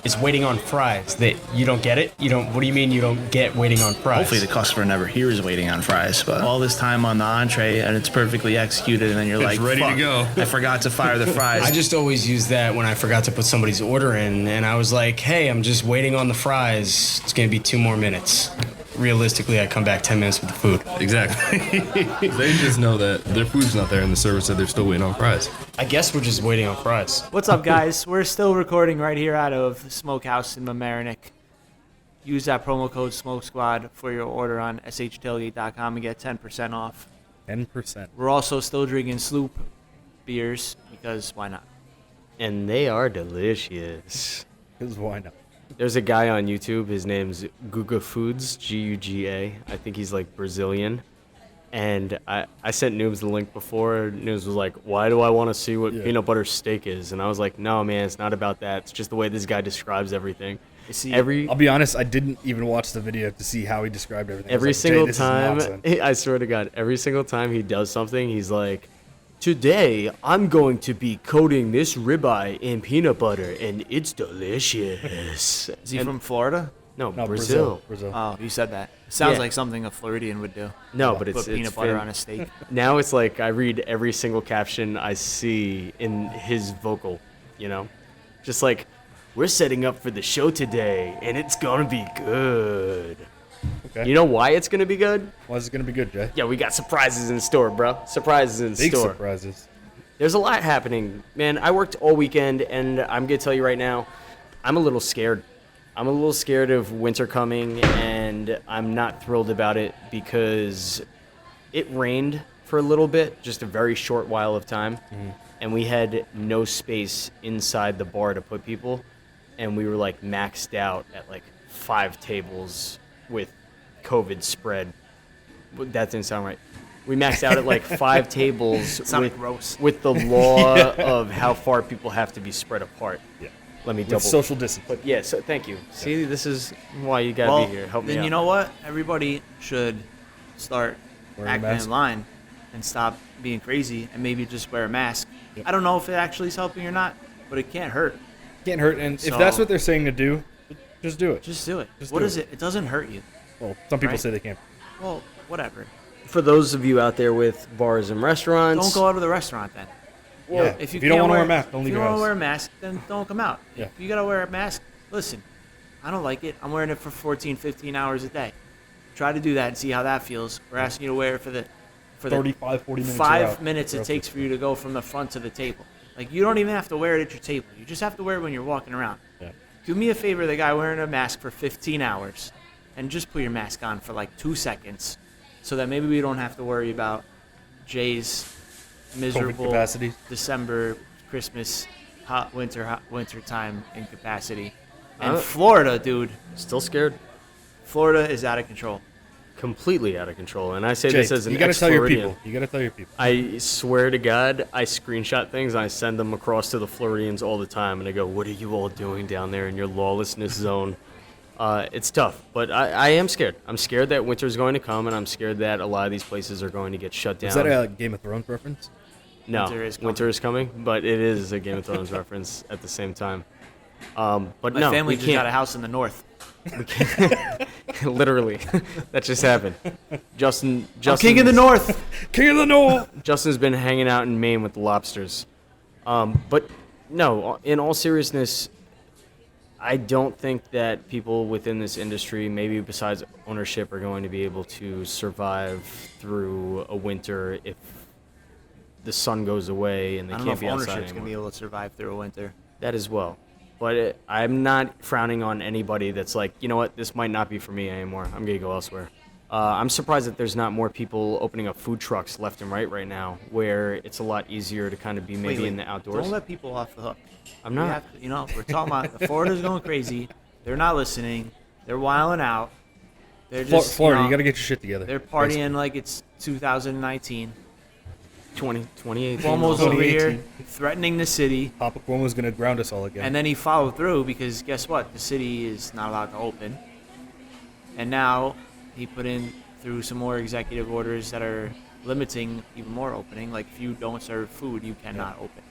is waiting on fries. That you don't get it? You don't. What do you mean you don't get waiting on fries? Hopefully the customer never hears waiting on fries, but all this time on the entree and it's perfectly executed and then you're like, ready to go. I forgot to fire the fries. I just always use that when I forgot to put somebody's order in, and I was like, hey, I'm just waiting on the fries. It's gonna be 2 more minutes. Realistically, I come back 10 minutes with the food. Exactly. They just know that their food's not there and the server said they're still waiting on fries. I guess we're just waiting on fries. What's up, guys? We're still recording right here out of the Smokehouse in Mamaroneck. Use that promo code Smoke Squad for your order on shtailgate.com and get 10% off. 10%. We're also still drinking Sloop beers because why not? And they are delicious. Because why not? There's a guy on YouTube. His name's Guga Foods, Guga. I think he's like Brazilian. And I sent Noobs the link before. Noobs was like, why do I want to see what peanut butter steak is? And I was like, no, man, it's not about that. It's just the way this guy describes everything. I'll be honest, I didn't even watch the video to see how he described everything. Every single time, I swear to God, every single time he does something, he's like, today, I'm going to be coating this ribeye in peanut butter, and it's delicious. Is he from Florida? No, Brazil. Oh, you said that. It sounds like something a Floridian would do. No, but it's put peanut butter on a steak. Now it's like I read every single caption I see in his vocal, you know? Just like, we're setting up for the show today, and it's going to be good. Okay. You know why it's going to be good? Why is it going to be good, Jay? Yeah, we got surprises in store, bro. Surprises in Big store. surprises. There's a lot happening. Man, I worked all weekend, and I'm going to tell you right now, I'm a little scared. I'm a little scared of winter coming, and I'm not thrilled about it because it rained for a little bit, just a very short while of time, and we had no space inside the bar to put people, and we were like maxed out at like 5 tables with COVID spread. That didn't sound right. We maxed out at like 5 tables with the law of how far people have to be spread apart. Yeah. Let me With double. social distance. But yeah, so thank you. See, this is why you gotta be here. Help me out. Then you know what? Everybody should start Wearing a acting mask? in line and stop being crazy and maybe just wear a mask. I don't know if it actually is helping or not, but it can't hurt. Can't hurt, and if So- that's what they're saying to do, just do it. Just do it. Just What do is it? It doesn't hurt you. Well, some people Right? say they can't. Well, whatever. For those of you out there with bars and restaurants, Don't go out of the restaurant then. Well, Yeah, if you don't want to wear a mask, don't if leave you your don't want house. to wear a mask, then don't come out. Yeah. If you gotta wear a mask, listen. I don't like it. I'm wearing it for 14, 15 hours a day. Try to do that and see how that feels. We're asking you to wear it for the 35, 40 minutes. 5 minutes it takes for you to go from the front to the table. Like, you don't even have to wear it at your table. You just have to wear it when you're walking around. Yeah. Do me a favor, the guy wearing a mask for 15 hours, and just put your mask on for like 2 seconds so that maybe we don't have to worry about Jay's miserable capacity. December, Christmas, hot winter time incapacity. And Florida, dude, still scared, Florida is out of control. completely out of control. And I say Jay, this as an you gotta tell your ex-Floridian. people. You gotta tell your people. I swear to God, I screenshot things and I send them across to the Floridians all the time, and I go, "What are you all doing down there in your lawlessness zone?" It's tough, but I am scared. I'm scared that winter's going to come, and I'm scared that a lot of these places are going to get shut down. Is that a Game of Thrones reference? No, Winter is coming. but it is a Game of Thrones reference at the same time. But My no, family we just got can't. a house in the north. Literally, that just happened. Justin, King of the North. King of the North! Justin's been hanging out in Maine with the lobsters. But no, in all seriousness, I don't think that people within this industry, maybe besides ownership, are going to be able to survive through a winter if the sun goes away and they I don't know can't if be outside ownership's anymore. gonna be able to survive through a winter. That as well. But I'm not frowning on anybody that's like, you know what, this might not be for me anymore. I'm going to go elsewhere. I'm surprised that there's not more people opening up food trucks left and right now, where it's a lot easier to kind of be maybe in the outdoors. Don't let people off the hook. I'm not. We're talking about Florida's going crazy. They're not listening. They're wilding out. They're just Florida, you gotta get your shit together. They're partying like it's 2019. 2018. Cuomo's over 2018. here threatening the city, Papa Cuomo's gonna ground us all again. and then he followed through because guess what? The city is not allowed to open. And now he put in through some more executive orders that are limiting even more opening. Like if you don't serve food, you cannot open.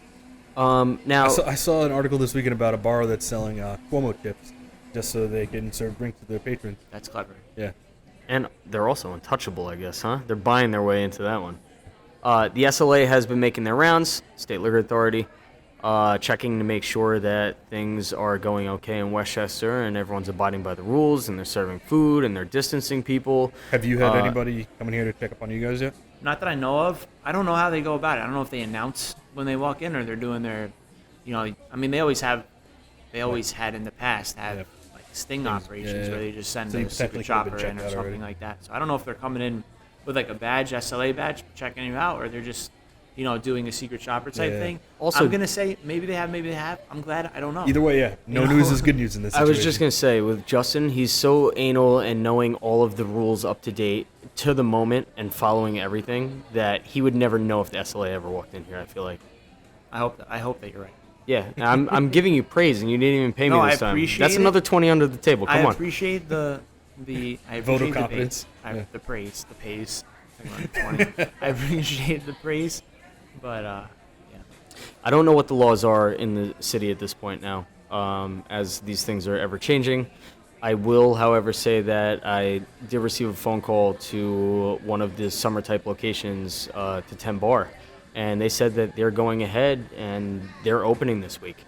Now, I saw an article this weekend about a bar that's selling Cuomo chips just so they can serve drinks to their patrons. That's clever. Yeah. and they're also untouchable, I guess, huh? They're buying their way into that one. The SLA has been making their rounds, State Liquor Authority, checking to make sure that things are going okay in Westchester and everyone's abiding by the rules and they're serving food and they're distancing people. Have you had anybody coming here to check up on you guys yet? Not that I know of. I don't know how they go about it. I don't know if they announce when they walk in or they're doing their, I mean, they always had in the past like sting operations where they just send So you a secret technically could've been chopper in checked or out something already. like that. So I don't know if they're coming in with like a badge, SLA badge, checking you out, or they're just, doing a secret chopper type Yeah. thing. Also- I'm going to say maybe they have, maybe they have. I'm glad. I don't know. Either way, yeah. No news is good news in this I situation. was just going to say, with Justin, he's so anal and knowing all of the rules up to date to the moment and following everything that he would never know if the SLA ever walked in here, I feel like. I hope that you're right. Yeah, I'm giving you praise and you didn't even pay me No, I this time. appreciate That's it. another 20 under the table. Come I on. appreciate the I Vote of appreciate the confidence. praise. The praise, the pays. I appreciate the praise, but yeah. I don't know what the laws are in the city at this point now, as these things are ever changing. I will, however, say that I did receive a phone call to one of the summer type locations, to 10 Bar, and they said that they're going ahead and they're opening this week,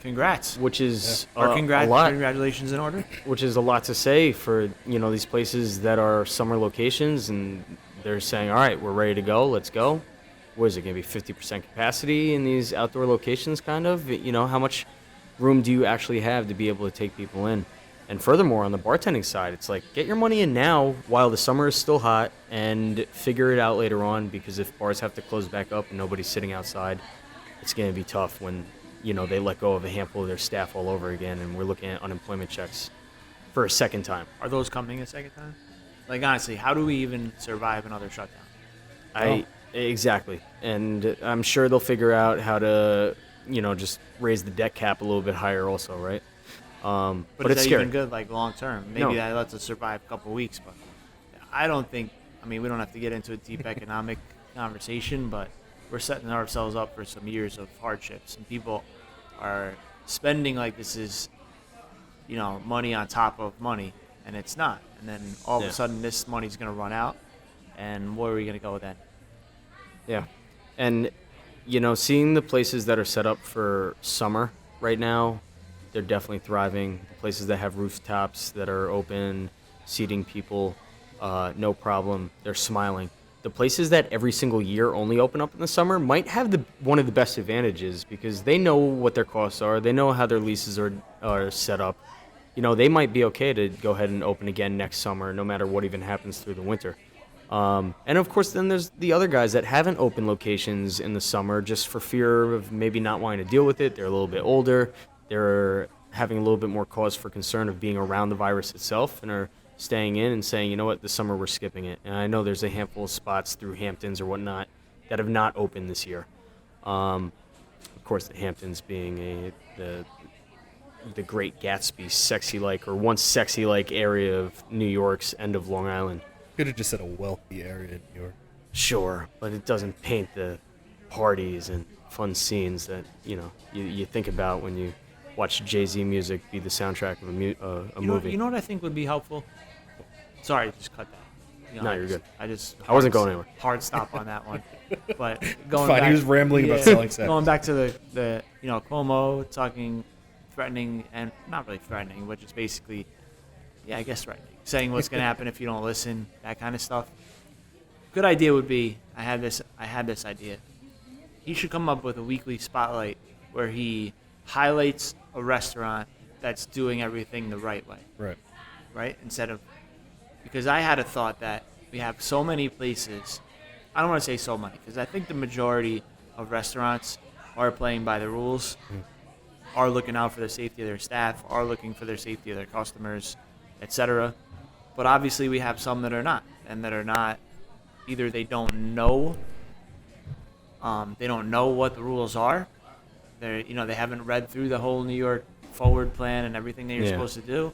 Congrats. which is Or a lot. congratulations in order. Which is a lot to say for these places that are summer locations, and they're saying, all right, we're ready to go, let's go. What is it going to be, 50% capacity in these outdoor locations, kind of? How much room do you actually have to be able to take people in? And furthermore, on the bartending side, it's like, get your money in now while the summer is still hot and figure it out later on, because if bars have to close back up and nobody's sitting outside, it's going to be tough when they let go of a handful of their staff all over again, and we're looking at unemployment checks for a second time. Are those coming a second time? Like, honestly, how do we even survive another shutdown? Exactly, and I'm sure they'll figure out how to, just raise the debt cap a little bit higher, also, right? But is it's that scary. even good, like, long term? Maybe No. that lets us survive a couple weeks, but I don't think. I mean, we don't have to get into a deep economic conversation, but we're setting ourselves up for some years of hardships, and people are spending like this is, money on top of money, and it's not. And then all of Yeah. a sudden, this money's going to run out, and where are we going to go then? Yeah, and seeing the places that are set up for summer right now, they're definitely thriving. The places that have rooftops that are open, seating people, no problem. They're smiling. The places that every single year only open up in the summer might have one of the best advantages because they know what their costs are. They know how their leases are set up. They might be okay to go ahead and open again next summer, no matter what even happens through the winter. And of course, then there's the other guys that haven't opened locations in the summer just for fear of maybe not wanting to deal with it. They're a little bit older. They're having a little bit more cause for concern of being around the virus itself and are staying in and saying, you know what, this summer we're skipping it. And I know there's a handful of spots through Hamptons or whatnot that have not opened this year. Of course, the Hamptons being the Great Gatsby sexy-like or once sexy-like area of New York's end of Long Island. Could have just said a wealthy area in New York. Sure, but it doesn't paint the parties and fun scenes that you think about when you watch Jay-Z music be the soundtrack of a movie. You know what I think would be helpful? Sorry, just cut that. No, you're good. I wasn't going anywhere. Hard stop on that one. But going Fine, back, he was rambling about selling sex. Going back to the Cuomo talking, threatening, and not really threatening, but just basically, I guess threatening, saying what's going to happen if you don't listen, that kind of stuff. Good idea would be, I had this idea. He should come up with a weekly spotlight where he highlights a restaurant that's doing everything the right way. Right? Instead of, because I had a thought that we have so many places, I don't want to say so many, because I think the majority of restaurants are playing by the rules, are looking out for the safety of their staff, are looking for their safety of their customers, etc. But obviously we have some that are not, and that are not, either they don't know what the rules are, they haven't read through the whole New York forward plan and everything that you're supposed to do,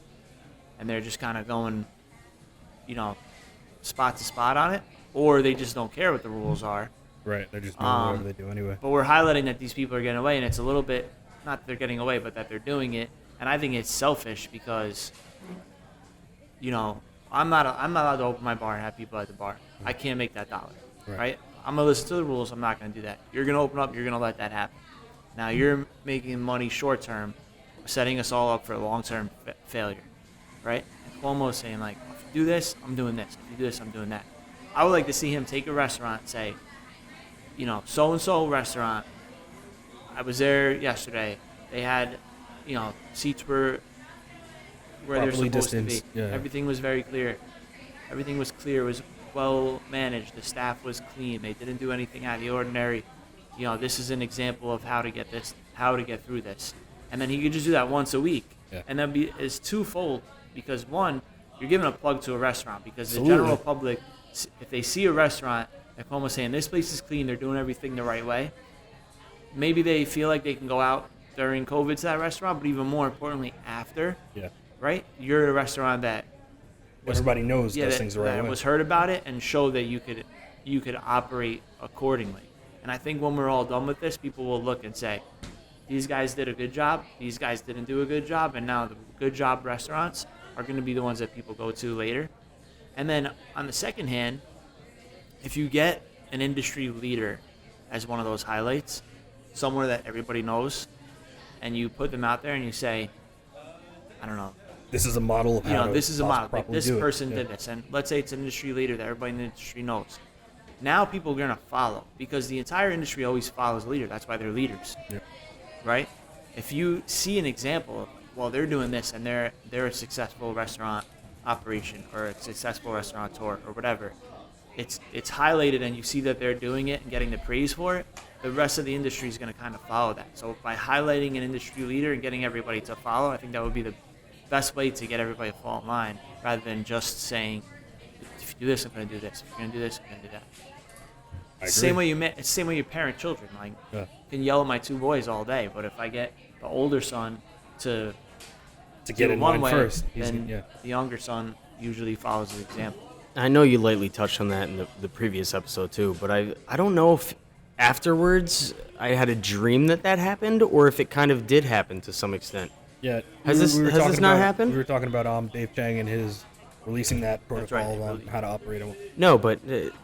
and they're just kind of going, spot to spot on it, or they just don't care what the rules are, Right. They're just doing whatever they do anyway. But we're highlighting that these people are getting away, and it's a little bit, not that they're getting away, but that they're doing it. And I think it's selfish because, I'm not allowed to open my bar and have people at the bar. I can't make that dollar, right? I'm going to listen to the rules. I'm not going to do that. You're going to open up. You're going to let that happen. Now you're making money short term, setting us all up for long-term failure, right? And Cuomo's saying, like, if you do this, I'm doing this. If you do this, I'm doing that. I would like to see him take a restaurant and say, so-and-so restaurant, I was there yesterday. They had, seats were where they're Properly supposed to be. distanced, yeah. Everything was very clear. Everything was clear. It was well managed. The staff was clean. They didn't do anything out of the ordinary. This is an example of how to get through this. And then he could just do that once a week. Yeah. And that is twofold because, one, you're giving a plug to a restaurant because Absolutely. the general public, if they see a restaurant, like Cuomo's saying, this place is clean, they're doing everything the right way, maybe they feel like they can go out during COVID to that restaurant, but even more importantly, after, right? You're a restaurant that Everybody knows does things the right way. Was heard about it and show that you could operate accordingly. And I think when we're all done with this, people will look and say, these guys did a good job, these guys didn't do a good job, and now the good job restaurants are going to be the ones that people go to later. And then on the second hand, if you get an industry leader as one of those highlights, somewhere that everybody knows, and you put them out there and you say, I don't know, this is a model of how this is a model. Like, properly this do it. person did this, and let's say it's an industry leader that everybody in the industry knows. Now people are going to follow because the entire industry always follows a leader. That's why they're leaders, right? If you see an example of, well, they're doing this and they're a successful restaurant operation or a successful restaurateur or whatever, it's highlighted and you see that they're doing it and getting the praise for it, the rest of the industry is going to kind of follow that. So by highlighting an industry leader and getting everybody to follow, I think that would be the best way to get everybody to fall in line rather than just saying, if you do this, I'm going to do this. If you're going to do this, I'm going to do that. I Same agree. way it's the same way you parent children. Like, I can yell at my two boys all day, but if I get the older son to get do in one line way, first, then the younger son usually follows the example. I know you lightly touched on that in the previous episode too, but I don't know if afterwards I had a dream that happened or if it kind of did happen to some extent. Yeah. Has this talking not about- happened? We were talking about Dave Chang and his releasing that protocol right. on how to operate it. No, but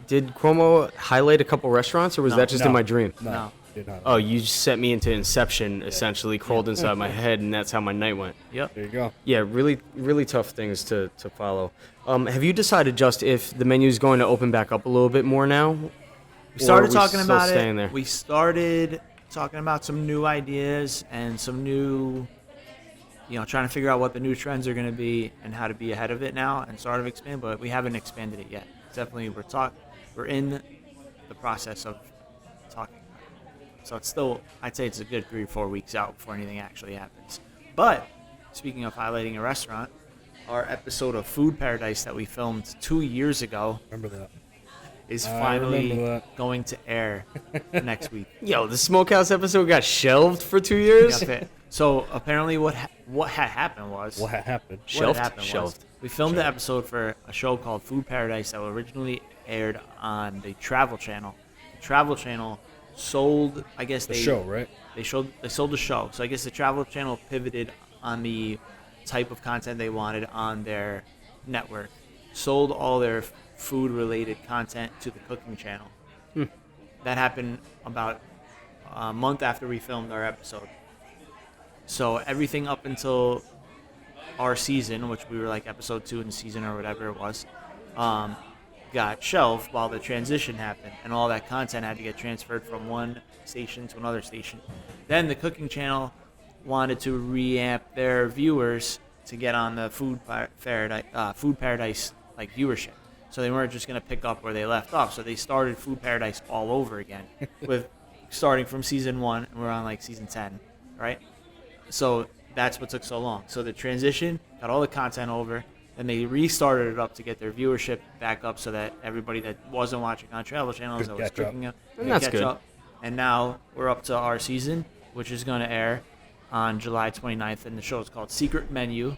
did Cuomo highlight a couple restaurants or was that just in my dream? No. Did not. Oh, you set me into Inception, essentially, crawled inside my head, and that's how my night went. Yep. There you go. Yeah, really, really tough things to follow. Have you decided, just if the menu is going to open back up a little bit more now? We started Or are we talking still about staying it. there? We started talking about some new ideas and some new, trying to figure out what the new trends are going to be and how to be ahead of it now and sort of expand, but we haven't expanded it yet. Definitely, we're in the process of talking. So it's still, I'd say it's a good 3 or 4 weeks out before anything actually happens. But speaking of highlighting a restaurant, our episode of Food Paradise that we filmed 2 years ago Remember that. is I remember finally that. going to air next week. Yo, the Smokehouse episode got shelved for 2 years? Yep. So apparently what had happened was What happened? Shelved? what had happened was Shelved. we filmed the episode for a show called Food Paradise that originally aired on the Travel Channel. The Travel Channel sold, I guess The show, right? They sold the show. So I guess the Travel Channel pivoted on the type of content they wanted on their network. Sold all their food-related content to the Cooking Channel. That happened about a month after we filmed our episode. So everything up until our season, which we were like episode 2 in the season or whatever it was, got shelved while the transition happened, and all that content had to get transferred from one station to another station. Then the Cooking Channel wanted to reamp their viewers to get on the Food Paradise like viewership. So they weren't just going to pick up where they left off. So they started Food Paradise all over again, with starting from season 1, and we're on like season 10, right? So that's what took so long. So the transition got all the content over. Then they restarted it up to get their viewership back up so that everybody that wasn't watching on Travel Channels that was catch up. cooking up And could that's catch good. up. And now we're up to our season, which is going to air on July 29th. And the show is called Secret Menu.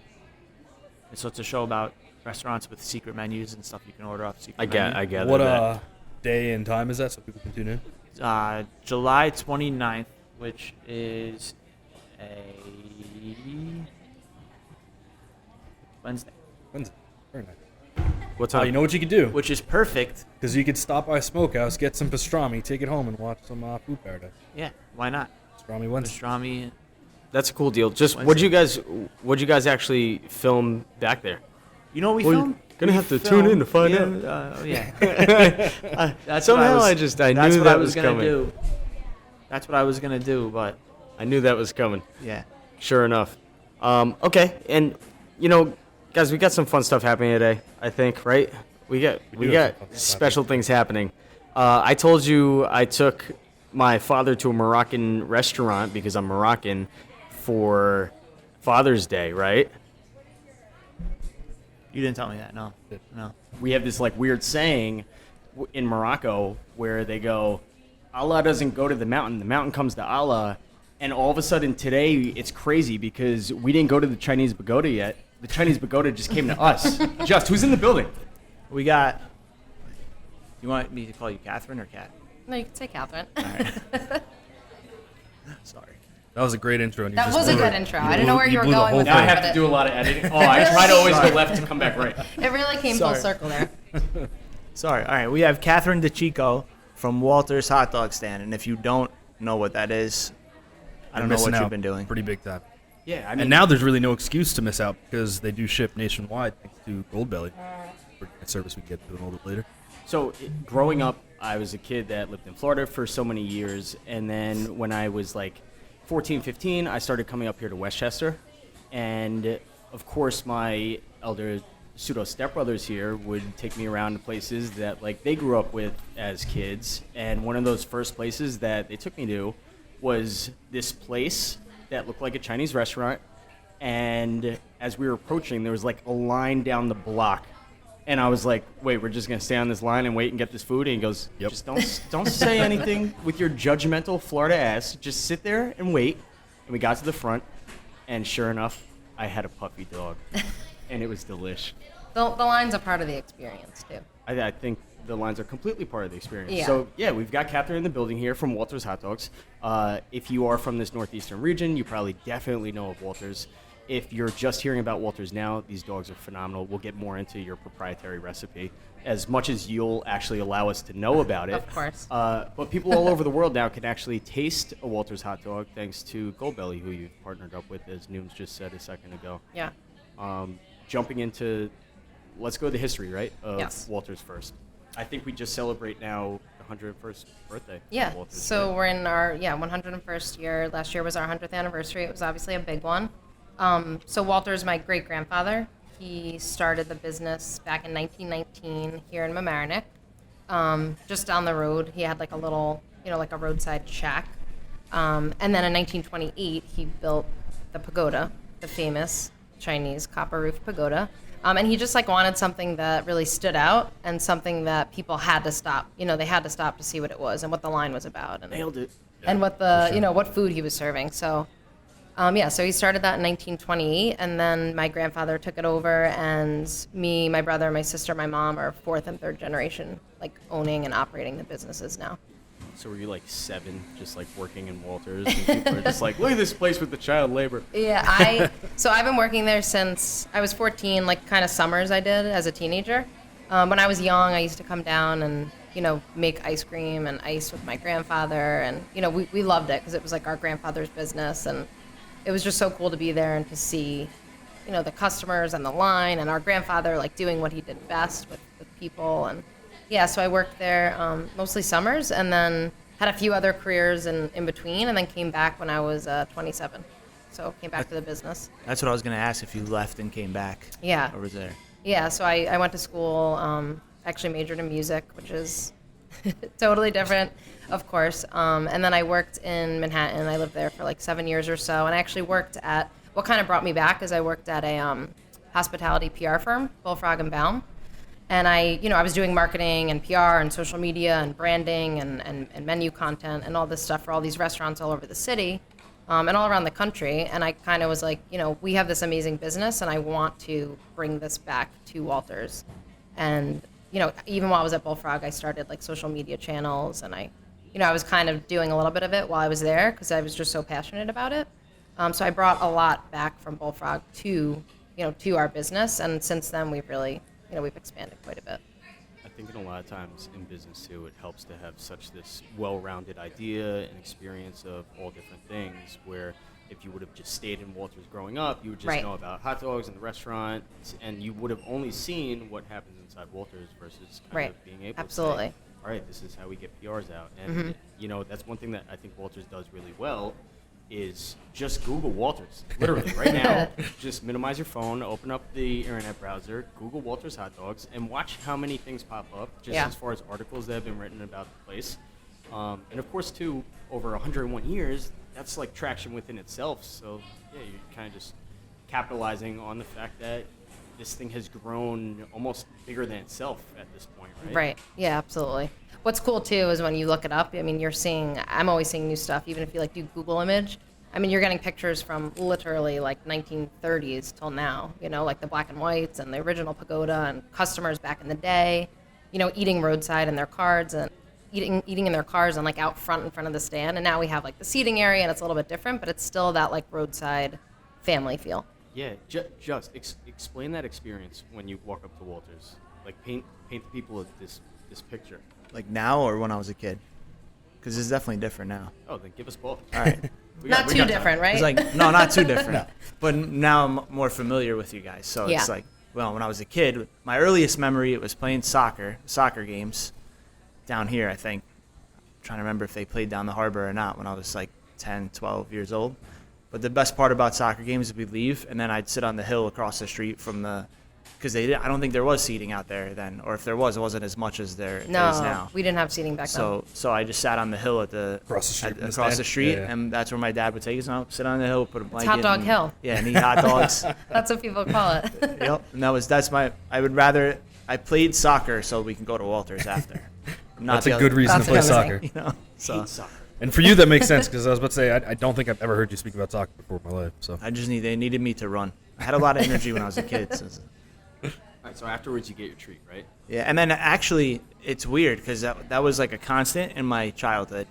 And so it's a show about restaurants with secret menus and stuff you can order off secret menu. I gather What that. day and time is that so people can tune in? July 29th, which is a Wednesday. Wednesday. Very nice. What time? You know what you could do? Which is perfect. Because you could stop by Smokehouse, get some pastrami, take it home, and watch some Food Paradise. Yeah, why not? Pastrami Wednesday. Pastrami. That's a cool deal. Just Wednesday. what'd you guys actually film back there? You know what we Well, filmed? gonna We have to tune in to find out. out. Yeah. That's Somehow what I that's knew what that I was gonna coming. do. That's what I was gonna do, but I knew that was coming. yeah. Sure enough. Okay, and guys, we got some fun stuff happening today. I think, right? We got do have some fun stuff special things happening. I told you I took my father to a Moroccan restaurant because I'm Moroccan for Father's Day, right? You didn't tell me that. No. We have this like weird saying in Morocco where they go, Allah doesn't go to the mountain comes to Allah. And all of a sudden today it's crazy because we didn't go to the Chinese Pagoda yet. The Chinese Pagoda just came to us. Just who's in the building? We got. You want me to call you Catherine or Kat? No, you can say Catherine. Sorry. That was a great intro. And you That just was a blew good it. intro. I didn't know where you were blew the going whole with Now I thing. that. have to do a lot of editing. Oh, I try to always go left to come back right. It really came full Sorry. circle there. Sorry. All right. We have Catherine DeChico from Walter's Hot Dog Stand, and if you don't know what that is, I don't know Missing what you've out been doing. Pretty big time. Yeah, I mean, And now there's really no excuse to miss out because they do ship nationwide thanks to Goldbelly. A service we can get to a little bit later. So growing up, I was a kid that lived in Florida for so many years, and then when I was like 14, 15, I started coming up here to Westchester, and of course my elder pseudo stepbrothers here would take me around to places that like they grew up with as kids, and one of those first places that they took me to was this place that looked like a Chinese restaurant, and as we were approaching, there was like a line down the block. And I was like, wait, we're just going to stay on this line and wait and get this food? And he goes, Yep. just don't say anything with your judgmental Florida ass. Just sit there and wait. And we got to the front, and sure enough, I had a puppy dog. And it was delish. The line's a part of the experience, too. I think the lines are completely part of the experience. Yeah. So, yeah, we've got Kather in the building here from Walter's Hot Dogs. If you are from this northeastern region, you probably definitely know of Walter's. If you're just hearing about Walter's now, these dogs are phenomenal. We'll get more into your proprietary recipe as much as you'll actually allow us to know about it. Of course. But people all over the world now can actually taste a Walter's hot dog thanks to Goldbelly, who you've partnered up with, as Nooms just said a second ago. Yeah. Jumping into, let's go to the history, right, of Yes. Walter's first. I think we just celebrate now the 101st birthday. Yeah. Of Walter's, So right? we're in our 101st year. Last year was our 100th anniversary. It was obviously a big one. So Walter's my great-grandfather. He started the business back in 1919 here in Mamaroneck. Just down the road, he had like a little, like a roadside shack. And then in 1928, he built the pagoda, the famous Chinese copper roof pagoda. And he just like wanted something that really stood out and something that people had to stop. They had to stop to see what it was and what the line was about. And, Nailed it. and what the, what food he was serving. So, so he started that in 1928, and then my grandfather took it over, and me, my brother, my sister, my mom are fourth and third generation, like owning and operating the businesses now. So were you like 7, just like working in Walter's, and people are just like, look at this place with the child labor. Yeah, so I've been working there since I was 14, like kind of summers I did as a teenager. When I was young, I used to come down and, make ice cream and ice with my grandfather, and, we loved it because it was like our grandfather's business, and it was just so cool to be there and to see, the customers and the line and our grandfather like doing what he did best with people. And yeah, so I worked there mostly summers, and then had a few other careers in between, and then came back when I was 27. So came back to the business. That's what I was going to ask, if you left and came back. Yeah. Or was there? Yeah, so I went to school, actually majored in music, which is totally different, of course. And then I worked in Manhattan. I lived there for like 7 years or so. And I actually worked at, what kind of brought me back is I worked at a hospitality PR firm, Bullfrog and Baum. And I was doing marketing and PR and social media and branding and menu content and all this stuff for all these restaurants all over the city and all around the country. And I kind of was like, we have this amazing business and I want to bring this back to Walter's. And, even while I was at Bullfrog, I started like social media channels, and I was kind of doing a little bit of it while I was there because I was just so passionate about it. So I brought a lot back from Bullfrog to our business, and since then we've really, we've expanded quite a bit. I think in a lot of times in business too, it helps to have such this well-rounded idea and experience of all different things, where if you would have just stayed in Walters growing up, you would just Right. know about hot dogs and the restaurant, and you would have only seen what happens inside Walters versus kind Right. of being able Absolutely. to say, all right, this is how we get PRs out. And, that's one thing that I think Walters does really well is just Google Walters. Literally, right now, just minimize your phone, open up the internet browser, Google Walters hot dogs, and watch how many things pop up, just Yeah. as far as articles that have been written about the place. And of course, too, over 101 years, that's like traction within itself. So, yeah, you're kind of just capitalizing on the fact that this thing has grown almost bigger than itself at this point, right? Right. Yeah, absolutely. What's cool too is when you look it up, I mean, I'm always seeing new stuff, even if you like do Google image. I mean, you're getting pictures from literally like 1930s till now, like the black and whites and the original pagoda and customers back in the day, eating roadside in their cars and eating in their cars and like out front in front of the stand. And now we have like the seating area and it's a little bit different, but it's still that like roadside family feel. Yeah, just explain that experience when you walk up to Walters. Like paint the people of this picture. Like now or when I was a kid? Because it's definitely different now. Oh, then give us both. All right. Not too different, right? It's like, no, not too different. But now I'm more familiar with you guys. So Yeah. it's like, well, when I was a kid, my earliest memory, it was playing soccer games down here, I think. I'm trying to remember if they played down the harbor or not when I was like 10, 12 years old. But the best part about soccer games is we'd leave, and then I'd sit on the hill across the street from the, because I don't think there was seating out there then, or if there was, it wasn't as much as there is now. No, we didn't have seating back then. So I just sat on the hill Across the street from the across the stand? street, Yeah. and that's where my dad would take us. Now sit on the hill, put a blanket. Hot Dog and- Hill. Yeah, and eat hot dogs. That's what people call it. Yep. And I played soccer so we can go to Walters after. Not That's the a other- good reason to That's play amazing. soccer. So Hate soccer. And for you, that makes sense because I was about to say I don't think I've ever heard you speak about soccer before in my life. So they needed me to run. I had a lot of energy when I was a kid. So, All right, so afterwards you get your treat, right? yeah, and then actually it's weird because that was like a constant in my childhood,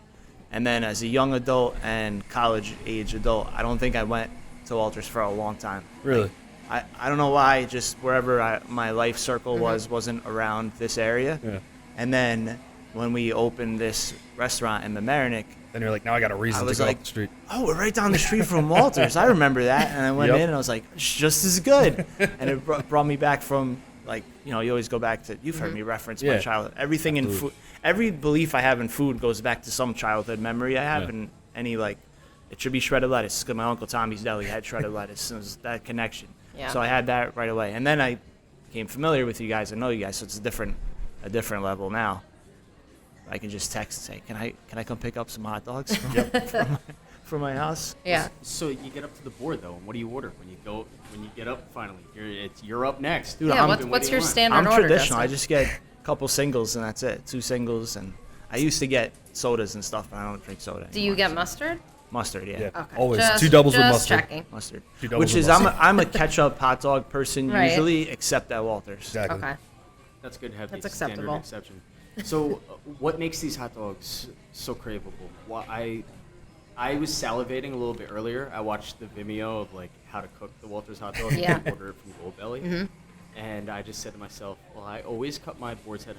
and then as a young adult and college age adult, I don't think I went to Walters for a long time. really, I don't know why, just wherever my life circle wasn't around this area. yeah. And then when we opened this restaurant in the Mamaroneck, Then you're like, now I got a I reason to was go like, up the street. oh, we're right down the street from Walters. I remember that. And I went Yep. in and I was like, it's just as good. And it brought me back from, like, you always go back to, you've heard me reference my Yeah. childhood. Everything in food, every belief I have in food goes back to some childhood memory I have. Yeah. And any, like, it should be shredded lettuce because my Uncle Tommy's Deli had shredded lettuce. And it was that connection. Yeah. So I had that right away. And then I became familiar with you guys. I know you guys. So it's a different level now. I can just text and say, can I come pick up some hot dogs from my house? Yeah. So you get up to the board though, and what do you order when you get up finally? You're up next. Dude, Yeah, I'm- what's your want? standard I'm order? traditional. I Justin? just get a couple singles and that's it. 2 singles, and I used to get sodas and stuff, but I don't drink soda. Do you anymore, get so- mustard? mustard? Yeah, Yeah, Okay. always Just- 2 doubles with just mustard. checking. mustard. 2 doubles Which with is mustard. I'm a ketchup hot dog person Right. usually, except at Walters. Exactly. Okay. That's good to have That's the standard acceptable. exception. So, what makes these hot dogs so craveable? Well, I was salivating a little bit earlier. I watched the Vimeo of like how to cook the Walters hot dog. Yeah. And order it from Goldbelly. And I just said to myself, well, I always cut my boar's head.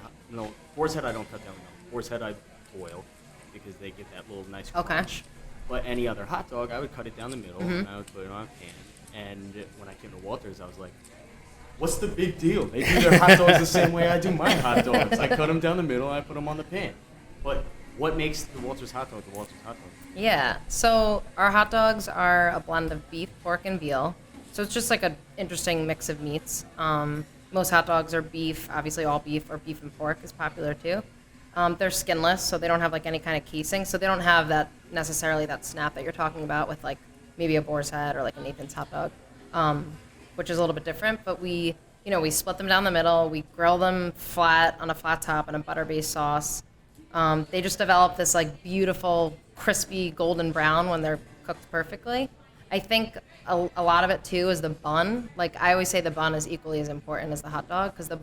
Boar's head I don't cut down. No, boar's head I boil because they get that little nice Okay. crunch. But any other hot dog, I would cut it down the middle and I would put it on a pan. And when I came to Walters, I was like, what's the big deal? They do their hot dogs the same way I do my hot dogs. I cut them down the middle, I put them on the pan. But what makes the Walters hot dog the Walters hot dog? Yeah. So our hot dogs are a blend of beef, pork, and veal. So it's just like an interesting mix of meats. Most hot dogs are beef, obviously all beef, or beef and pork is popular too. They're skinless, so they don't have like any kind of casing. So they don't have that necessarily that snap that you're talking about with like maybe a boar's head or like a Nathan's hot dog, which is a little bit different. But we split them down the middle. We grill them flat on a flat top in a butter-based sauce. They just develop this like beautiful, crispy golden brown when they're cooked perfectly. I think a lot of it too is the bun. Like I always say, the bun is equally as important as the hot dog because the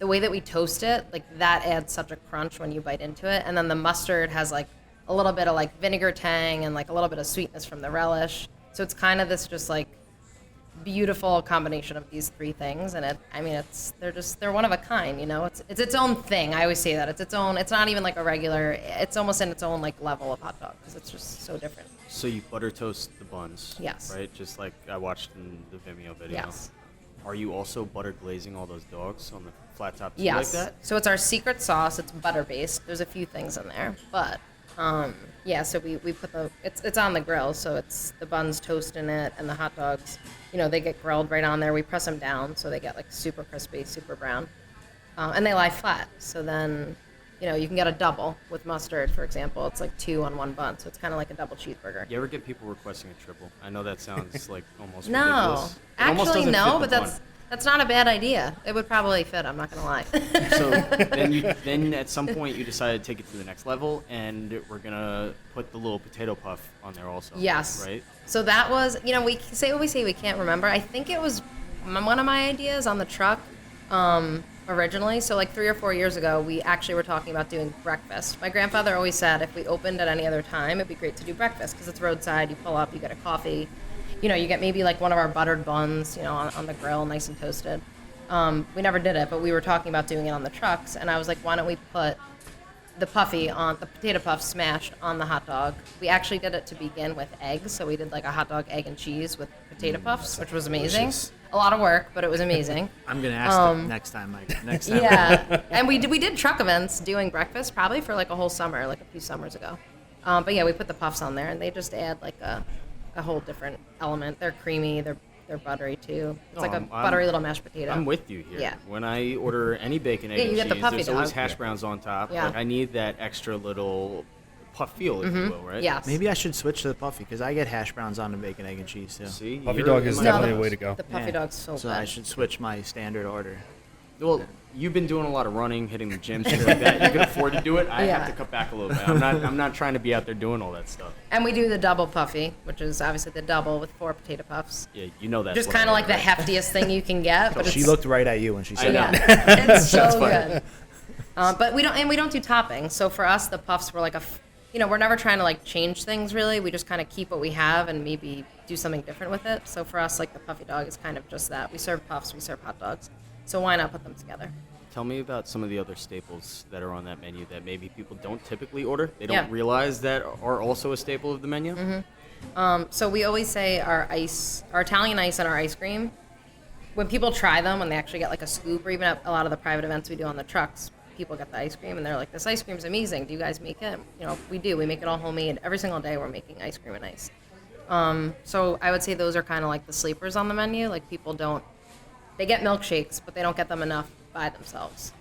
the way that we toast it, like that adds such a crunch when you bite into it. And then the mustard has like a little bit of like vinegar tang and like a little bit of sweetness from the relish. So it's kind of this just like beautiful combination of these three things. And they're one of a kind, you know. It's its own thing. I always say that. It's its own. It's not even like a regular. It's almost in its own like level of hot dog because it's just so different. So you butter toast the buns. Yes. Right? Just like I watched in the Vimeo video. Yes. Are you also butter glazing all those dogs on the flat top too Yes. like that? So it's our secret sauce. It's butter based. There's a few things in there, but yeah. So we put it's on the grill. So it's the buns toast in it, and the hot dogs, you know, they get grilled right on there. We press them down so they get like super crispy, super brown, and they lie flat. So then, you know, you can get a double with mustard, for example. It's like 2 on 1 bun, so it's kind of like a double cheeseburger. You ever get people requesting a triple? I know that sounds like almost No, ridiculous. It almost actually doesn't no, fit the but bun. that's not a bad idea. It would probably fit. I'm not gonna lie. So then at some point you decided to take it to the next level, and we're gonna put the little potato puff on there also. Yes. Right. So that was, you know, we say what we say, we can't remember. I think it was one of my ideas on the truck originally. So like 3 or 4 years ago, we actually were talking about doing breakfast. My grandfather always said if we opened at any other time, it'd be great to do breakfast because it's roadside. You pull up, you get a coffee. You know, you get maybe like one of our buttered buns, you know, on the grill, nice and toasted. We never did it, but we were talking about doing it on the trucks. And I was like, why don't we put the puffy on the potato puff smashed on the hot dog? We actually did it to begin with eggs. So we did like a hot dog, egg, and cheese with potato puffs, which was amazing. delicious. A lot of work, but it was amazing. I'm gonna ask them next time, Mike. Next time. Yeah, and we did truck events doing breakfast probably for like a whole summer, like a few summers ago. But yeah, we put the puffs on there, and they just add like a whole different element. They're creamy. They're buttery too. It's like a buttery little mashed potato. I'm with you here. Yeah. When I order any bacon, egg, Yeah, you and get the cheese, puffy there's always dog. hash browns on top. Yeah. Like I need that extra little puff feel, if you will, right? Yes. Maybe I should switch to the puffy because I get hash browns on the bacon, egg, and cheese too. See, Puffy you're dog in is my definitely a wheelhouse. way to go. The puffy Yeah. dog's so So good. I should switch my standard order. Well, you've been doing a lot of running, hitting the gym, shit like that. You can afford to do it. I Yeah. have to cut back a little bit. I'm not trying to be out there doing all that stuff. And we do the double puffy, which is obviously the double with 4 potato puffs. Yeah, you know that. Just kind of like the heftiest thing you can get. But She it's, looked right at you when she said know. that. Yeah, it's so good. But we don't do toppings. So for us, the puffs were like we're never trying to like change things really. We just kind of keep what we have and maybe do something different with it. So for us, like the puffy dog is kind of just that. We serve puffs, we serve hot dogs. So why not put them together? Tell me about some of the other staples that are on that menu that maybe people don't typically order. They don't Yeah. realize that are also a staple of the menu. So we always say our Italian ice and our ice cream. When people try them, when they actually get like a scoop, or even at a lot of the private events we do on the trucks, people get the ice cream and they're like, "This ice cream's amazing. Do you guys make it?" You know, we do. We make it all homemade. Every single day we're making ice cream and ice. So I would say those are kind of like the sleepers on the menu. Like people don't, they get milkshakes, but they don't get them enough by themselves.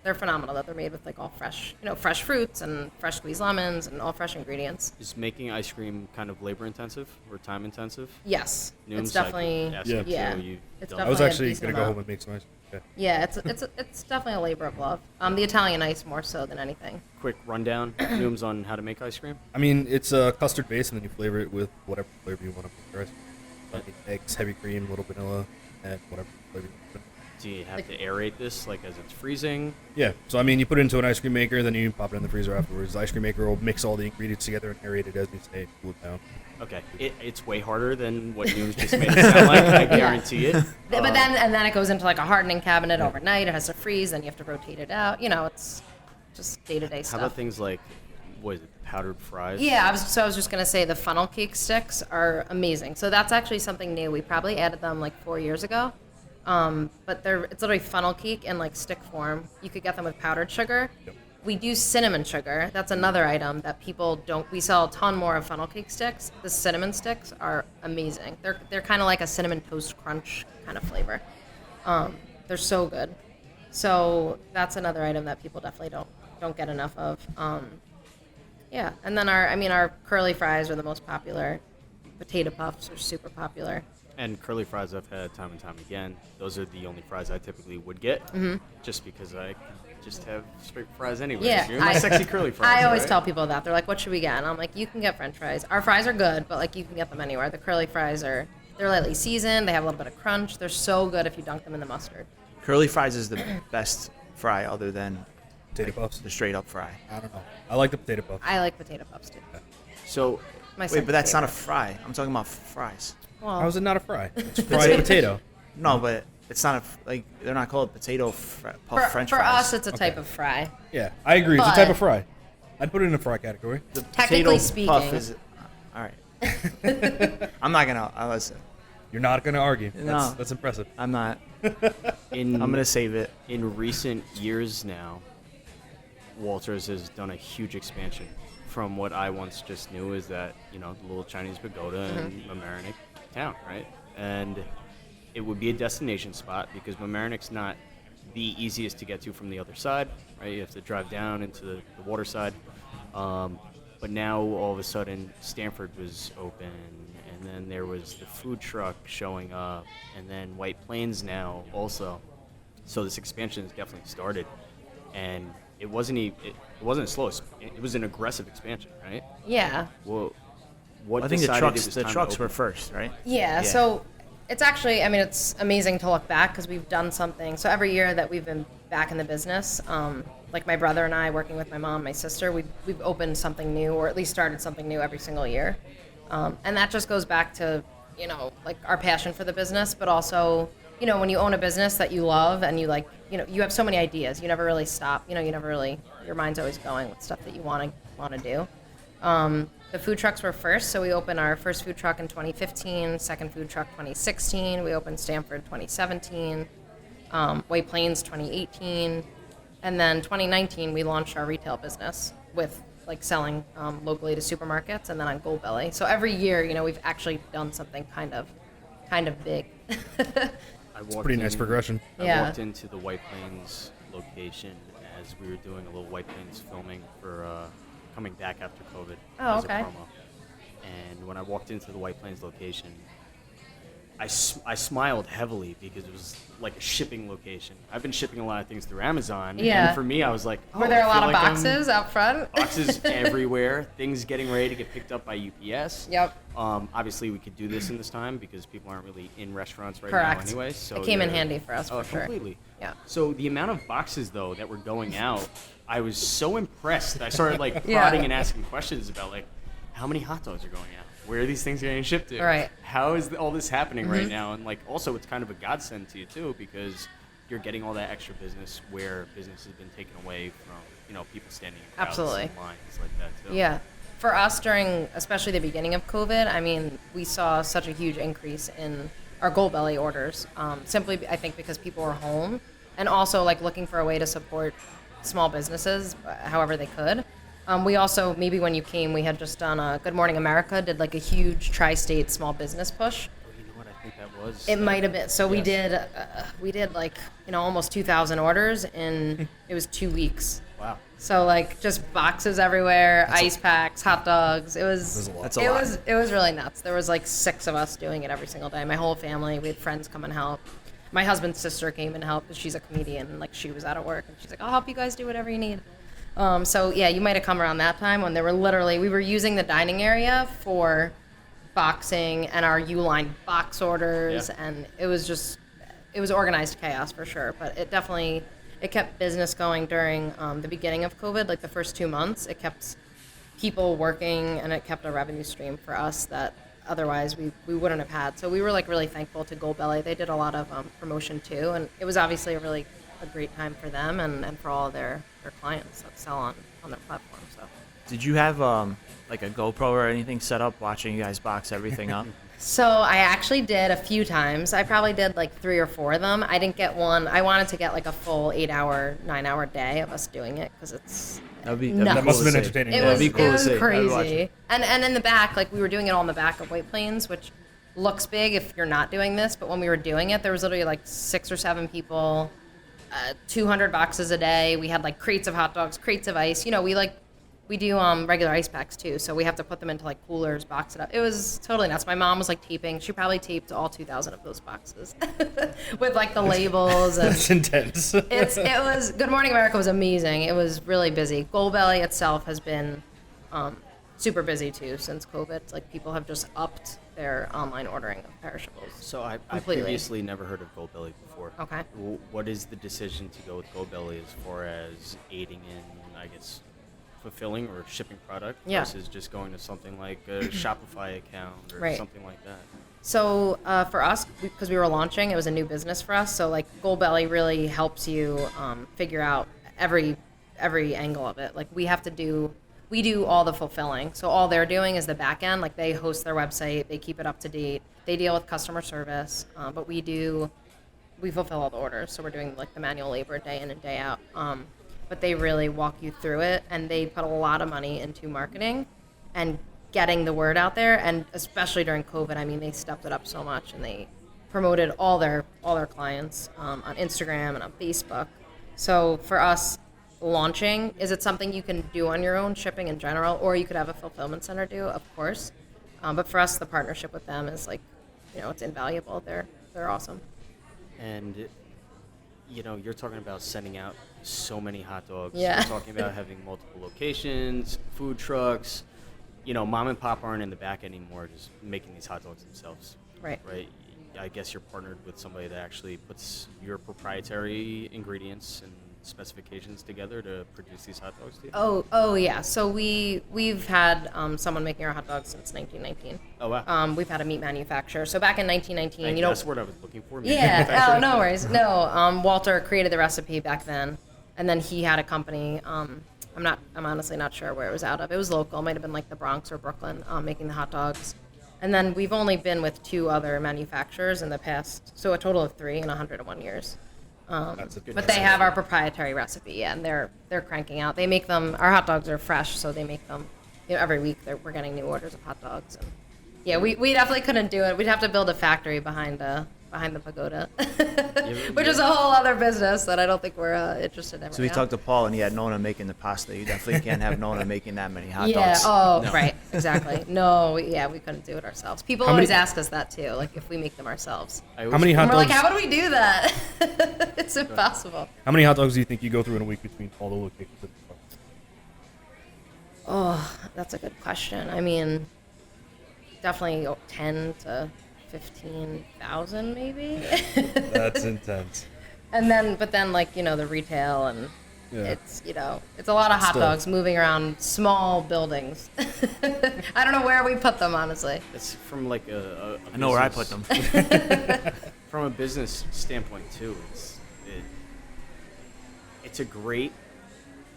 They're phenomenal that they're made with like all fresh, fresh fruits and fresh squeezed lemons and all fresh ingredients. Is making ice cream kind of labor intensive or time intensive? Yes, Noom's it's definitely like, Yeah. yeah. you've It's done I was definitely a actually decent gonna go amount. home and make some ice. Okay. Yeah, it's definitely a labor of love. The Italian ice more so than anything. quick rundown, Noom's on how to make ice cream. I mean, it's a custard base, and then you flavor it with whatever flavor you want to put your ice cream. Like eggs, heavy cream, a little vanilla, and whatever flavor you want. Do you have to aerate this like as it's freezing? Yeah, so I mean, you put it into an ice cream maker, then you pop it in the freezer afterwards. The ice cream maker will mix all the ingredients together and aerate it as you say, cool it down. Okay, it's way harder than what Noom's just made it sound like. I guarantee it. But then it goes into like a hardening cabinet overnight. It has to freeze, then you have to rotate it out. It's just day-to-day How stuff. about things like, what is it, powdered fries? Yeah, I was just gonna say the funnel cake sticks are amazing. So that's actually something new. We probably added them like 4 years ago. But it's literally funnel cake in like stick form. You could get them with powdered sugar. Yep. We do cinnamon sugar. That's another item that people don't. We sell a ton more of funnel cake sticks. The cinnamon sticks are amazing. They're kind of like a cinnamon toast crunch kind of flavor. They're so good. So that's another item that people definitely don't get enough of. Yeah, and then our curly fries are the most popular. Potato puffs are super popular. And curly fries I've had time and time again. Those are the only fries I typically would get, just because I just have straight fries anyway. Yeah, You're my sexy curly fries. I always right? tell people that. They're like, "What should we get?" And I'm like, "You can get French fries. Our fries are good, but like you can get them anywhere. The curly fries they're lightly seasoned. They have a little bit of crunch. They're so good if you dunk them in the mustard." Curly fries is the best fry other than Potato puffs. the straight up fry. I don't know. I like the potato puffs. I like potato puffs too. So My Wait, second but that's not a favorite. fry. I'm talking about fries. Well, How is it not a fry? It's fried potato. No, but it's not like they're not called potato puff for, French for fries. us, it's a type of fry. Yeah, I agree. It's a But- type of fry. I'd put it in the fry category. The Technically potato puff speaking. is. All right. I'm not gonna. Listen. You're not going to argue. No. That's impressive. I'm not. in I'm gonna save it. in recent years now, Walters has done a huge expansion. From what I once just knew is that, the little Chinese Pagoda in Mamaroneck town, right? And it would be a destination spot because Mamaroneck's not the easiest to get to from the other side, right? You have to drive down into the water side. But now all of a sudden Stanford was open, and then there was the food truck showing up, and then White Plains now also. So this expansion has definitely started, and it wasn't a slow. It was an aggressive expansion, right? Yeah. Well, what I think the decided trucks. it was The time to trucks open? were first, right? Yeah, so it's actually, it's amazing to look back because we've done something. So every year that we've been back in the business, like my brother and I, working with my mom, my sister, we've opened something new, or at least started something new every single year. And that just goes back to, like our passion for the business, but also, when you own a business that you love and you like, you have so many ideas. You never really stop. You never really, your mind's always going with stuff that you want to do. The food trucks were first, so we opened our first food truck in 2015, second food truck 2016. We opened Stanford 2017, White Plains 2018, and then 2019 we launched our retail business with like selling locally to supermarkets and then on Goldbelly. So every year, we've actually done something kind of big. I walked Pretty nice progression. I Yeah. walked into the White Plains location as we were doing a little White Plains filming for coming back after COVID Oh, as okay. a promo. And when I walked into the White Plains location, I smiled heavily because it was like a shipping location. I've been shipping a lot of things through Amazon. Yeah. And for me, I was like, Were there I a lot feel of like I'm- boxes out front? boxes everywhere, things getting ready to get picked up by UPS. Yep. Obviously, we could do this in this time because people aren't really in restaurants right Correct. now anyway. So It came in they're- handy for us, for sure. Completely. Yeah. So the amount of boxes, though, that were going out, I was so impressed. I started, Yeah. prodding and asking questions about, how many hot dogs are going out? Where are these things getting shipped to? Right. How is all this happening right now? And, also, it's kind of a godsend to you, too, because you're getting all that extra business where business has been taken away from, people standing in crowds Absolutely. and lines like that, too. Yeah. For us, during especially the beginning of COVID, we saw such a huge increase in our Goldbelly orders. Simply, I think, because people were home and also looking for a way to support small businesses however they could. We also, maybe when you came, we had just done a Good Morning America, did a huge tri-state small business push. Oh, you know what? I think that was. It might have been. So we Yes. did almost 2,000 orders in, it was 2 weeks. Wow. So just boxes everywhere, ice packs, hot dogs. It was That's a it lot. was really nuts. There was 6 of us doing it every single day. My whole family. We had friends come and help. My husband's sister came and helped because she's a comedian and she was out of work and she's like, I'll help you guys do whatever you need. So yeah, you might have come around that time when they were we were using the dining area for boxing and our U-line box orders, Yeah. and it was organized chaos for sure. But it kept business going during the beginning of COVID, the first 2 months. It kept people working, and it kept a revenue stream for us that otherwise we wouldn't have had. So we were really thankful to Goldbelly. They did a lot of promotion too, and it was obviously a great time for them and for all of their clients that sell on their platform. So Did you have a GoPro or anything set up watching you guys box everything up? So I actually did a few times. I probably did 3 or 4 of them. I didn't get one. I wanted to get a full 8-hour, 9-hour day of us doing it because it's That'd be Nuts. cool That must to have been see. entertaining. It Yeah, was, it'd be cool it to was see. I'd watch crazy. it. And in the back, we were doing it all in the back of White Plains, which looks big if you're not doing this. But when we were doing it, there was literally 6 or 7 people, 200 boxes a day. We had crates of hot dogs, crates of ice. We do regular ice packs too, so we have to put them into like box it up. It was totally nuts. My mom was like taping. She probably taped all 2,000 of those boxes with like the labels. And That's intense. it was Good Morning America was amazing. It was really busy. Goldbelly itself has been super busy too since COVID. Like people have just upped their online ordering of perishables. So I Completely. previously never heard of Goldbelly before. Okay. What is the decision to go with Goldbelly as far as aiding in, I guess, fulfilling or shipping product Yeah. versus just going to something like a Shopify account or Right. something like that? So for us, because we were launching, it was a new business for us. So like Goldbelly really helps you figure out every angle of it. Like we do all the fulfilling. So all they're doing is the back end. Like they host their website, they keep it up to date, they deal with customer service, but we fulfill all the orders. So we're doing like the manual labor day in and day out. But they really walk you through it, and they put a lot of money into marketing and getting the word out there. And especially during COVID, I mean, they stepped it up so much, and they promoted all their clients on Instagram and on Facebook. So for us, launching, is it something you can do on your own, shipping in general, or you could have a fulfillment center do, of course. But for us, the partnership with them is like, it's invaluable. They're awesome. And you're talking about sending out so many hot dogs. Yeah. You're talking about having multiple locations, food trucks. Mom and pop aren't in the back anymore, just making these hot dogs themselves. Right. Right. I guess you're partnered with somebody that actually puts your proprietary ingredients and specifications together to produce these hot dogs. Oh yeah. So we've had someone making our hot dogs since 1919. Oh wow. We've had a meat manufacturer. So back in 1919, That's the word I was looking for. Yeah. Oh, no worries. No. Walter created the recipe back then, and then he had a company. I'm honestly not sure where it was out of. It was local. It might have been like the Bronx or Brooklyn, making the hot dogs. And then we've only been with 2 other manufacturers in the past, so a total of 3 in 101 years. That's a good But they have our proprietary recipe, yeah, and they're cranking out. They make them. Our hot dogs are fresh, so they make them. Every week we're getting new orders of hot dogs, and yeah, we definitely couldn't do it. We'd have to build a factory behind the pagoda, which is a whole other business that I don't think we're interested in. So we right talked to Paul, and he had Nona making the pasta. You definitely can't have Nona making that many hot yeah. dogs. Oh, right. Exactly. No. We couldn't do it ourselves. People always ask us that too, like if we make them ourselves. How many hot And we're like, dogs? how would we do that? It's impossible. How many hot dogs do you think you go through in a week between all the locations? Oh, that's a good question. I mean, definitely 10 to 15,000 maybe. That's intense. But then like, the retail and Yeah. it's a lot of hot Still. dogs moving around small buildings. I don't know where we put them, honestly. It's from like a I know where I put business- them. From a business standpoint too, it's a great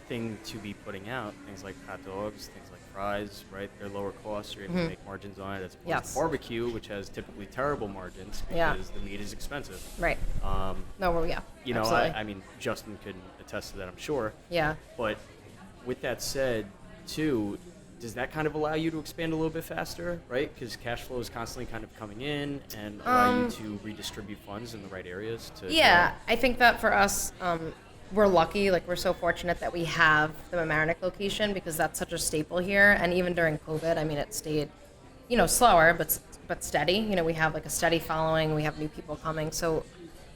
thing to be putting out. Things like hot dogs, things like fries, right? They're lower cost. You're able to make margins on it as opposed Yes. to barbecue, which has typically terrible margins because Yeah. the meat is expensive. Right. No, well, yeah. Absolutely. I mean, Justin could attest to that, I'm sure. Yeah. But with that said, too, does that kind of allow you to expand a little bit faster, right? Because cash flow is constantly kind of coming in and allow you to redistribute funds in the right areas to. Yeah, I think that for us, we're lucky. Like, we're so fortunate that we have the Mamaroneck location because that's such a staple here. And even during COVID, I mean, it stayed, slower, but steady. We have like a steady following. We have new people coming. So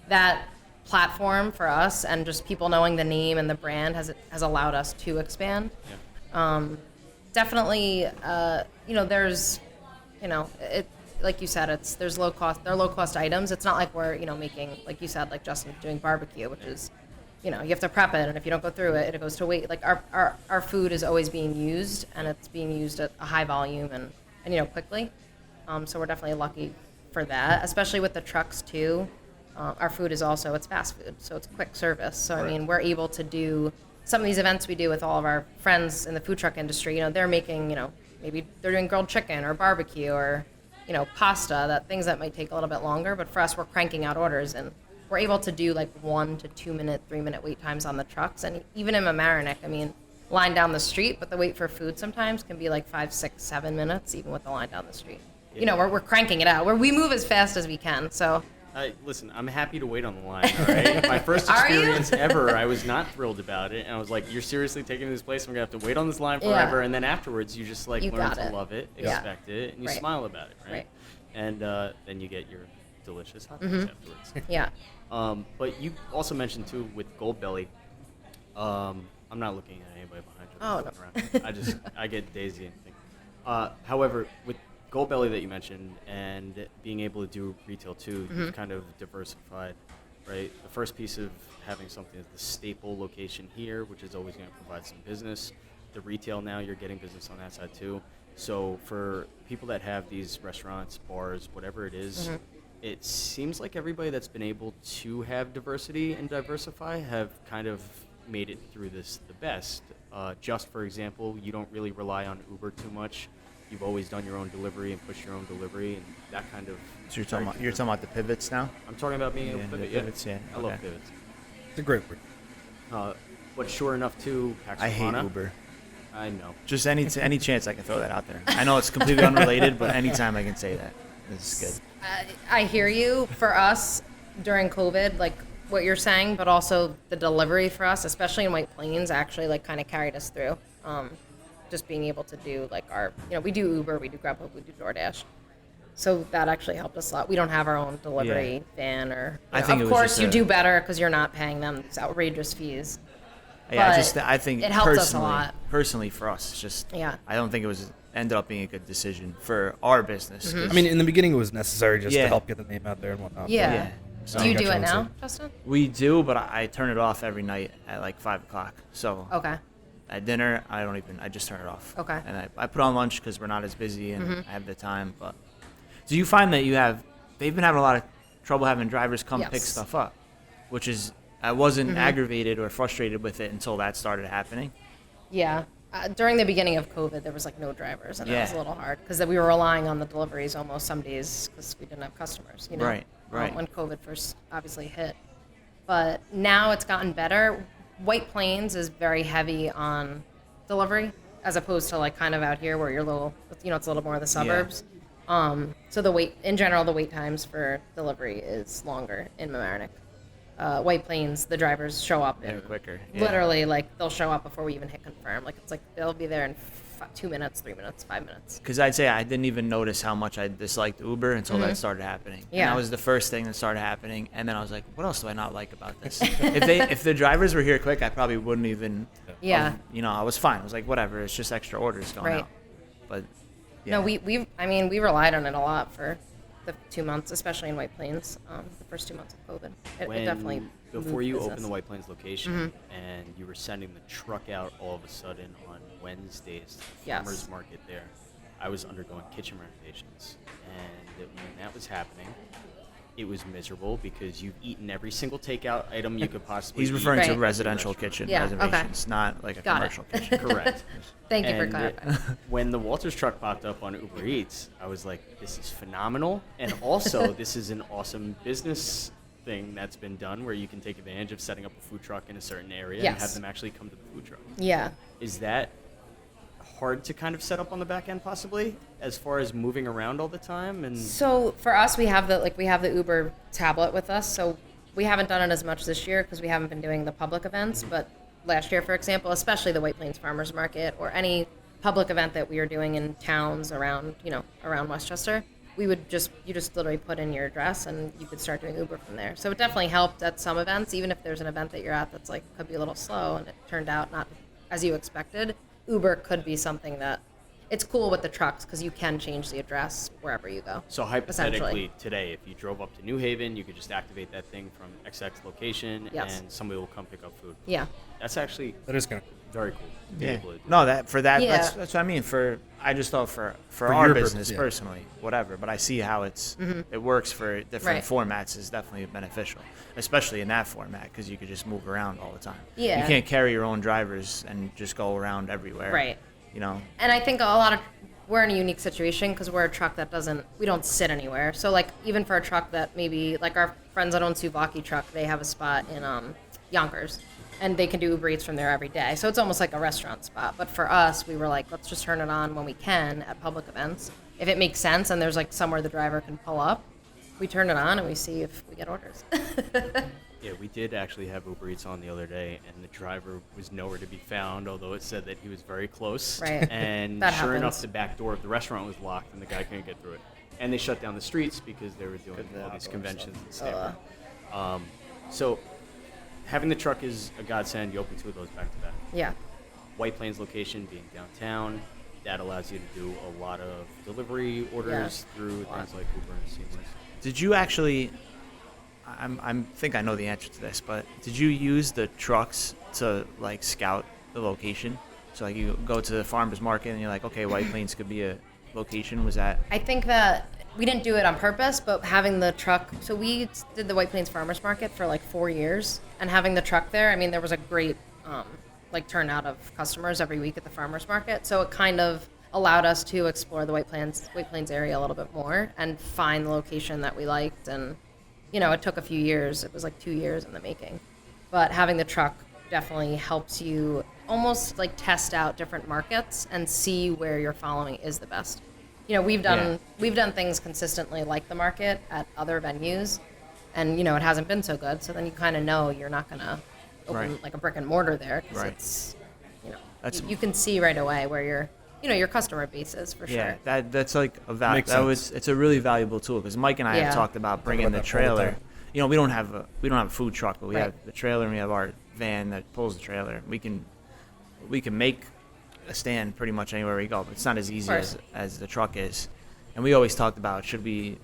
that platform for us and just people knowing the name and the brand has allowed us to expand. Yeah. Definitely, there's, it, like you said, there's low cost. They're low cost items. It's not like we're, making, like you said, like Justin doing barbecue, which is, you have to prep it, and if you don't go through it, it goes to waste. Like our food is always being used, and it's being used at a high volume and quickly. So we're definitely lucky for that, especially with the trucks too. Our food is also, it's fast food, so it's quick service. So I mean, we're able to do some of these events we do with all of our friends in the food truck industry. They're making, maybe they're doing grilled chicken or barbecue or, pasta, things that might take a little bit longer. But for us, we're cranking out orders, and we're able to do like 1 to 2 minute, 3 minute wait times on the trucks. And even in Mamaroneck, I mean, line down the street, but the wait for food sometimes can be like 5, 6, 7 minutes, even with the line down the street. Yeah. We're cranking it out. We move as fast as we can. So. Listen, I'm happy to wait on the line, all right? My first Are you? experience ever, I was not thrilled about it. And I was like, you're seriously taking me to this place? I'm going to have to wait on this line forever. Yeah. And then afterwards, you just like You learn got to it. love it, Yeah. expect it, and you Right. smile about it, right? Right. And then you get your delicious hot dogs afterwards. Yeah. But you also mentioned, too, with Goldbelly, I'm not looking at anybody behind you. Oh, I'm no. looking around. I get daisy and think, However, with Goldbelly that you mentioned and being able to do retail too, you've kind of diversified, right? The first piece of having something is the staple location here, which is always going to provide some business. The retail now, you're getting business on that side too. So for people that have these restaurants, bars, whatever it is, it seems like everybody that's been able to have diversity and diversify have kind of made it through this the best. Just for example, you don't really rely on Uber too much. You've always done your own delivery and pushed your own delivery, and that kind of. So you're talking about the pivots now? I'm talking about being able to the pivot. pivots, yeah. I love Okay. pivots. It's a great word. But sure enough, too, I hate Paxfana. Uber. I know. Just any chance I can throw that out there. I know it's completely unrelated, but anytime I can say that, it's good. I hear you. For us, during COVID, like what you're saying, but also the delivery for us, especially in White Plains, actually like kind of carried us through. Just being able to do like we do Uber, we do Grubhub, we do DoorDash. So that actually helped us a lot. We don't have our own delivery van or, I think it of was course just you a- do better because you're not paying them these outrageous fees. Yeah, But I think it helped us a personally, lot. personally for us, it's just Yeah. I don't think it was ended up being a good decision for our business. 'cause I mean, in the beginning, it was necessary just Yeah. to help get the name out there and whatnot. Yeah. yeah. So Do you got do your it own now, site. Justin? we do, but I turn it off every night at like 5 o'clock. So Okay. at dinner, I just turn it off. Okay. And I put on lunch because we're not as busy and I have the time. But do you find that they've been having a lot of trouble having drivers come pick Yes. stuff up, which is I wasn't aggravated or frustrated with it until that started happening. Yeah. During the beginning of COVID, there was like no drivers, and that was a Yeah. little hard because we were relying on the deliveries almost some days because we didn't have customers. Right, right. When COVID first obviously hit, but now it's gotten better. White Plains is very heavy on delivery as opposed to like kind of out here where you're a little, it's a little more of the suburbs. So the wait times for delivery is longer in Mamaroneck. White Plains, the drivers show up They're in quicker. Yeah. literally like they'll show up before we even hit confirm. Like it's like they'll be there in 2 minutes, 3 minutes, 5 minutes. Because I'd say I didn't even notice how much I disliked Uber until that started happening. And Yeah. that was the first thing that started happening. And then I was like, what else do I not like about this? if the drivers were here quick, I probably wouldn't even. Yeah. I was fine. I was like, whatever. It's just extra orders going Right. out. But yeah. No, we relied on it a lot for the 2 months, especially in White Plains, the first 2 months of COVID. It definitely Before moved you business. opened the White Plains location and you were sending the truck out all of a sudden on Wednesdays to the Yes. farmers market there, I was undergoing kitchen renovations, and when that was happening, it was miserable because you've eaten every single takeout item you could possibly. He's eat referring to Right. residential kitchen Yeah, okay. reservations, not like a Got it. commercial kitchen. Correct. Thank you for And clarifying. when the Walters truck popped up on Uber Eats, I was like, this is phenomenal. And also, this is an awesome business thing that's been done where you can take advantage of setting up a food truck in a certain area and have Yes. them actually come to the food truck. Yeah. Is that hard to kind of set up on the back end possibly as far as moving around all the time? And So for us, we have the Uber tablet with us. So we haven't done it as much this year because we haven't been doing the public events. But last year, for example, especially the White Plains Farmers Market or any public event that we were doing in towns around Westchester, you just literally put in your address and you could start doing Uber from there. So it definitely helped at some events, even if there's an event that you're at that's like could be a little slow and it turned out not as you expected. Uber could be something that it's cool with the trucks because you can change the address wherever you go. so hypothetically essentially. today, if you drove up to New Haven, you could just activate that thing from XX location Yes. and somebody will come pick up food. Yeah. That's actually That is kind of very cool. to be Yeah. able to do. No, Yeah. that's what I mean. I just thought for our your business purpose, yeah. personally, whatever. But I see how it works for different Right. formats is definitely beneficial, especially in that format because you could just move around all the time. Yeah. You can't carry your own drivers and just go around everywhere. Right. And I think we're in a unique situation because we're a truck that we don't sit anywhere. So like even for a truck that maybe like our friends that own Suvaki truck, they have a spot in Yonkers and they can do Uber Eats from there every day. So it's almost like a restaurant spot. But for us, we were like, let's just turn it on when we can at public events. If it makes sense and there's like somewhere the driver can pull up, we turn it on and we see if we get orders. Yeah, we did actually have Uber Eats on the other day, and the driver was nowhere to be found, although it said that he was very close. Right. And That sure enough, happens. the back door of the restaurant was locked, and the guy couldn't get through it. And they shut down the streets because they were doing all these conventions and stuff. So having the truck is a godsend. You open two of those back to back. Yeah. White Plains location being downtown, that allows you to do a lot of delivery orders through things like Uber and Seamless. Did you actually? I think I know the answer to this, but did you use the trucks to like scout the location? So like you go to the farmers market and you're like, okay, White Plains could be a location. Was that? I think that we didn't do it on purpose, but having the truck, so we did the White Plains Farmers Market for like 4 years, and having the truck there, I mean, there was a great like turnout of customers every week at the farmers market. So it kind of allowed us to explore the White Plains area a little bit more and find the location that we liked. And it took a few years. It was like 2 years in the making, but having the truck definitely helps you almost like test out different markets and see where your following is the best. We've done things consistently like the market at other venues, and it hasn't been so good. So then you kind of know you're not gonna open like a brick and mortar there, because it's you can see right away where your customer base is for sure. Yeah, that's like a value. Makes sense. It's a really valuable tool, because Mike and I have talked about bringing the trailer. We don't have a food truck, but we have the trailer and we have our van that pulls the trailer. We can make a stand pretty much anywhere we go, but it's not as easy as the truck is. And we always talked about should we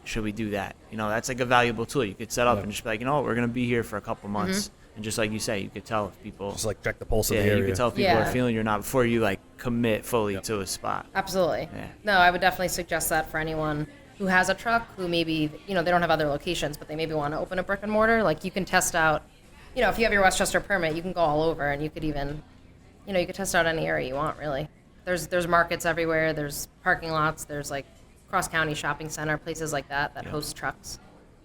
do that? That's like a valuable tool. You could set up and just be like, we're gonna be here for a couple months, and just like you say, you could tell if people Just like check the pulse of the area. you could tell if people are feeling you or not before you like commit fully to a spot. Absolutely. Yeah. No, I would definitely suggest that for anyone who has a truck, who maybe, they don't have other locations, but they maybe want to open a brick and mortar. Like, you can test out, if you have your Westchester permit, you can go all over, and you could even, you could test out any area you want, really. There's markets everywhere. There's parking lots. There's like cross-county shopping center, places like that host trucks.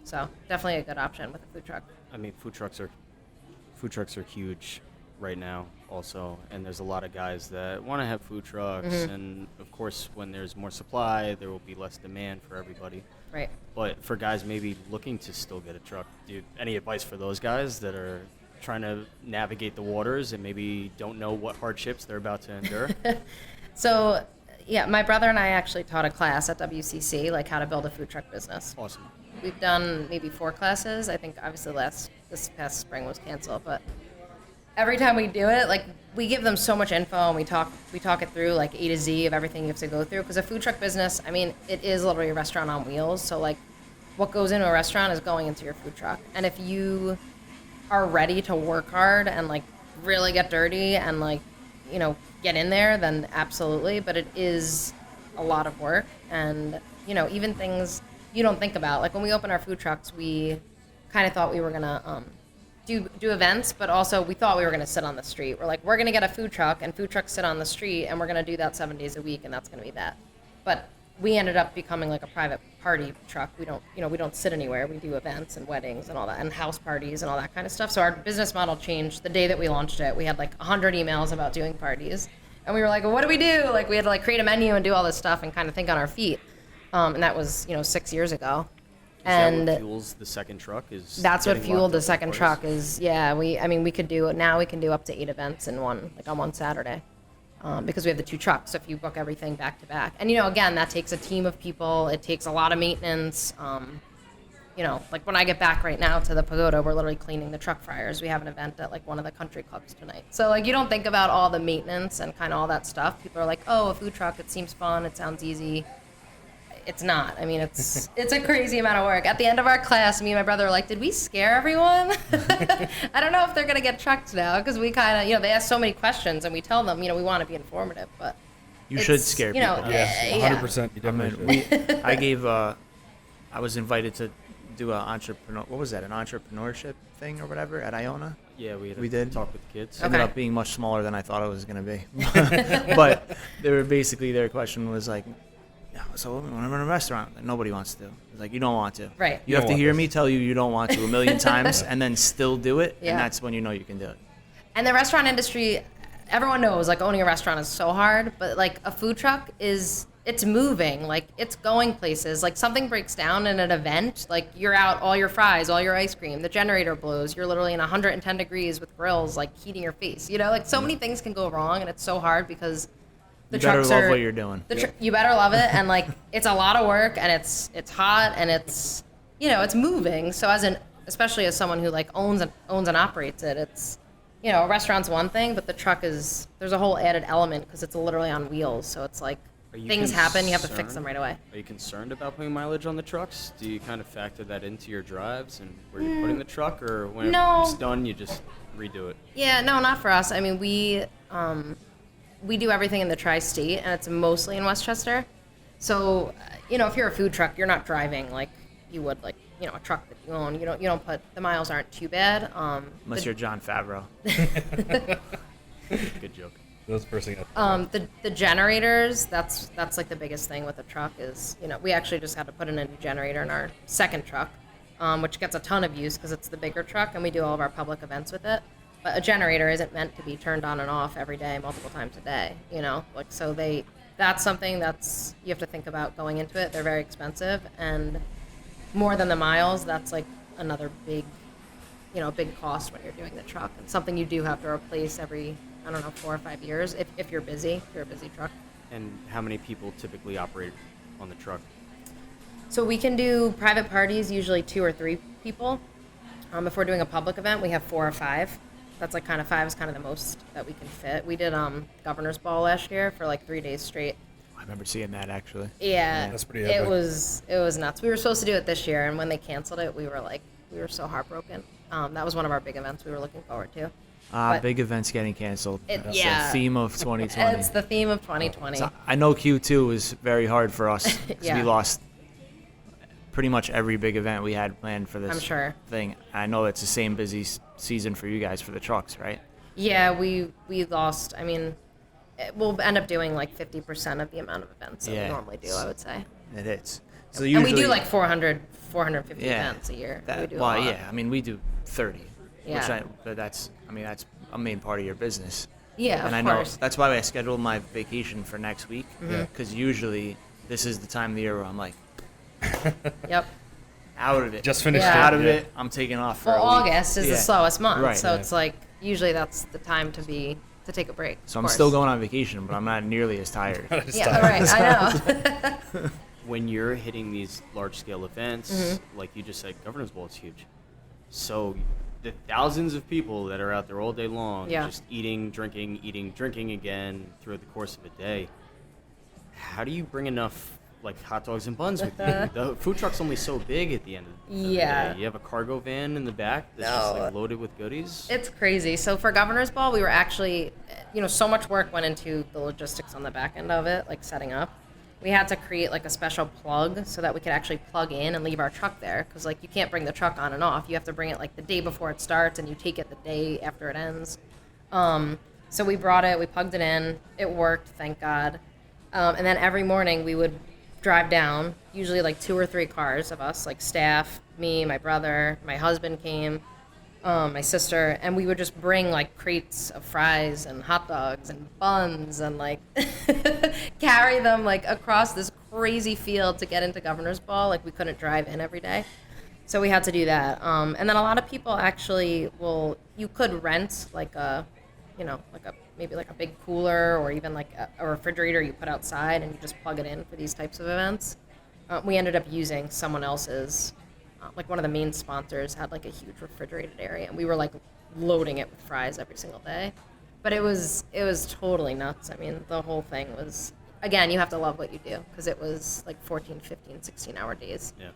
So definitely a good option with a food truck. I mean, food trucks are huge right now also, and there's a lot of guys that want to have food trucks, and of course when there's more supply there will be less demand for everybody. Right. But for guys maybe looking to still get a truck, any advice for those guys that are trying to navigate the waters and maybe don't know what hardships they're about to endure? So yeah, my brother and I actually taught a class at WCC, like how to build a food truck business. Awesome. We've done maybe 4 classes. I think obviously this past spring was canceled, but every time we do it, like, we give them so much info, and we talk it through, like, A to Z of everything you have to go through. Because a food truck business, I mean, it is literally a restaurant on wheels. So, like, what goes into a restaurant is going into your food truck. And if you are ready to work hard and, like, really get dirty and, like, get in there, then absolutely. But it is a lot of work, and, even things you don't think about. Like, when we opened our food trucks, we kind of thought we were gonna do events, but also we thought we were gonna sit on the street. We're like, we're gonna get a food truck, and food trucks sit on the street, and we're gonna do that 7 days a week, and that's gonna be that. But we ended up becoming like a private party truck. We don't sit anywhere. We do events and weddings and all that, and house parties and all that kind of stuff. So our business model changed the day that we launched it. We had like 100 emails about doing parties, and we were like, well, what do we do? Like, we had to like create a menu and do all this stuff and kind of think on our feet. And that was 6 years ago. Is that what fuels the second truck? That's what fueled the second truck. Is We could do up to 8 events in on one Saturday, because we have the 2 trucks. So if you book everything back to back, and again, that takes a team of people. It takes a lot of maintenance. Like when I get back right now to the Pagoda, we're literally cleaning the truck fryers. We have an event at like one of the country clubs tonight. So like, you don't think about all the maintenance and kind of all that stuff. People are like, oh, a food truck, it seems fun, it sounds easy. It's not. I mean, it's a crazy amount of work. At the end of our class, me and my brother were like, did we scare everyone? I don't know if they're going to get trucks now, because we kind of, they ask so many questions, and we tell them, we want to be informative, but You should scare people. Yes, 100%. You definitely should. I was invited to do an entrepreneurship thing or whatever at Iona. Yeah, we did talk with the kids. Ended up being much smaller than I thought it was going to be. But their question was like, yeah, so when I'm in a restaurant, like, nobody wants to. It's like, you don't want to. Right. You have to hear me tell you don't want to a million times, and then still do it, Yeah. and that's when you know you can do it. And the restaurant industry, everyone knows, like, owning a restaurant is so hard, but like a food truck it's moving, like, it's going places. Like, something breaks down in an event, like, you're out all your fries, all your ice cream, the generator blows, you're literally in 110 degrees with grills, like, heating your face. Like, so many things can go wrong, and it's so hard because the You better trucks love are, what you're doing. You better love it, and like, it's a lot of work, and it's hot, and it's it's moving. So especially as someone who like owns and operates it, you know, a restaurant's one thing, but the truck is, there's a whole added element because it's literally on wheels. So it's like things happen, you have to fix them right away. Are you concerned about putting mileage on the trucks? Do you kind of factor that into your drives and where you're putting the truck, or when it's done, you just redo it? Yeah, no, not for us. I mean, we do everything in the tri-state, and it's mostly in Westchester. So, you know, if you're a food truck, you're not driving like you would, like, you know, a truck that you own. You don't put, the miles aren't too bad. Unless you're John Favreau. Good joke. That's the first thing I The generators, that's like the biggest thing with the truck is, you know, we actually just had to put in a new generator in our second truck, which gets a ton of use because it's the bigger truck and we do all of our public events with it. But a generator isn't meant to be turned on and off every day, multiple times a day, you know? Like, so that's something that's, you have to think about going into it. They're very expensive, and more than the miles, that's like another big, you know, big cost when you're doing the truck. It's something you do have to replace every, I don't know, 4 or 5 years if you're busy, if you're a busy truck. And how many people typically operate on the truck? So we can do private parties, usually 2 or 3 people. If we're doing a public event, we have 4 or 5. That's like kind of 5 is kind of the most that we can fit. We did Governor's Ball last year for like 3 days straight. I remember seeing that actually. Yeah, That's pretty it epic. was nuts. We were supposed to do it this year, and when they canceled it, we were so heartbroken. That was one of our big events we were looking forward to. But Big events getting canceled. It- That's yeah. the theme of 2020. It's the theme of 2020. So I know Q2 was very hard for us because Yeah. we lost pretty much every big event we had planned for this I'm sure. thing. I know it's the same busy season for you guys for the trucks, right? Yeah, we lost. I mean, we'll end up doing like 50% of the amount of events that Yeah. we normally do, I would say. It is. So And we usually- do like 450 Yeah. events a year. That, we do a well, lot. yeah. I mean, we do 30. Yeah. But that's a main part of your business. Yeah, And of I know course. that's why I scheduled my vacation for next week, Mm-hmm. because usually this is the time of the year where I'm like Yep. out of it. Just finished Yeah. out of it. I'm taking off for Well, a week. August is Yeah. the slowest month, Right. so it's like usually that's the time to take a break. So of I'm still course. going on vacation, but I'm not nearly as tired. Yeah, right. I know. When you're hitting these large-scale events, Mm-hmm. like you just said, Governor's Ball is huge. So the thousands of people that are out there all day long, Yeah. just eating, drinking again throughout the course of a day, how do you bring enough like hot dogs and buns with you? The food truck's only so big at the end of the Yeah. day. You have a cargo van in the back that's just like loaded with goodies. It's crazy. So for Governor's Ball, we were actually, you know, so much work went into the logistics on the back end of it, like setting up. We had to create like a special plug so that we could actually plug in and leave our truck there, because like you can't bring the truck on and off. You have to bring it like the day before it starts, and you take it the day after it ends. So we brought it, we plugged it in, it worked, thank God. And then every morning we would drive down, usually like 2 or 3 cars of us, like staff, me, my brother, my husband came, my sister, and we would just bring like crates of fries and hot dogs and buns and like carry them like across this crazy field to get into Governor's Ball. Like we couldn't drive in every day. So we had to do that. And then a lot of people actually you could rent like a, you know, maybe like a big cooler or even like a refrigerator you put outside and you just plug it in for these types of events. We ended up using someone else's, like one of the main sponsors had like a huge refrigerated area, and we were like loading it with fries every single day. But it was totally nuts. I mean, the whole thing was, again, you have to love what you do, because it was like 14, 15, 16-hour days. Yeah.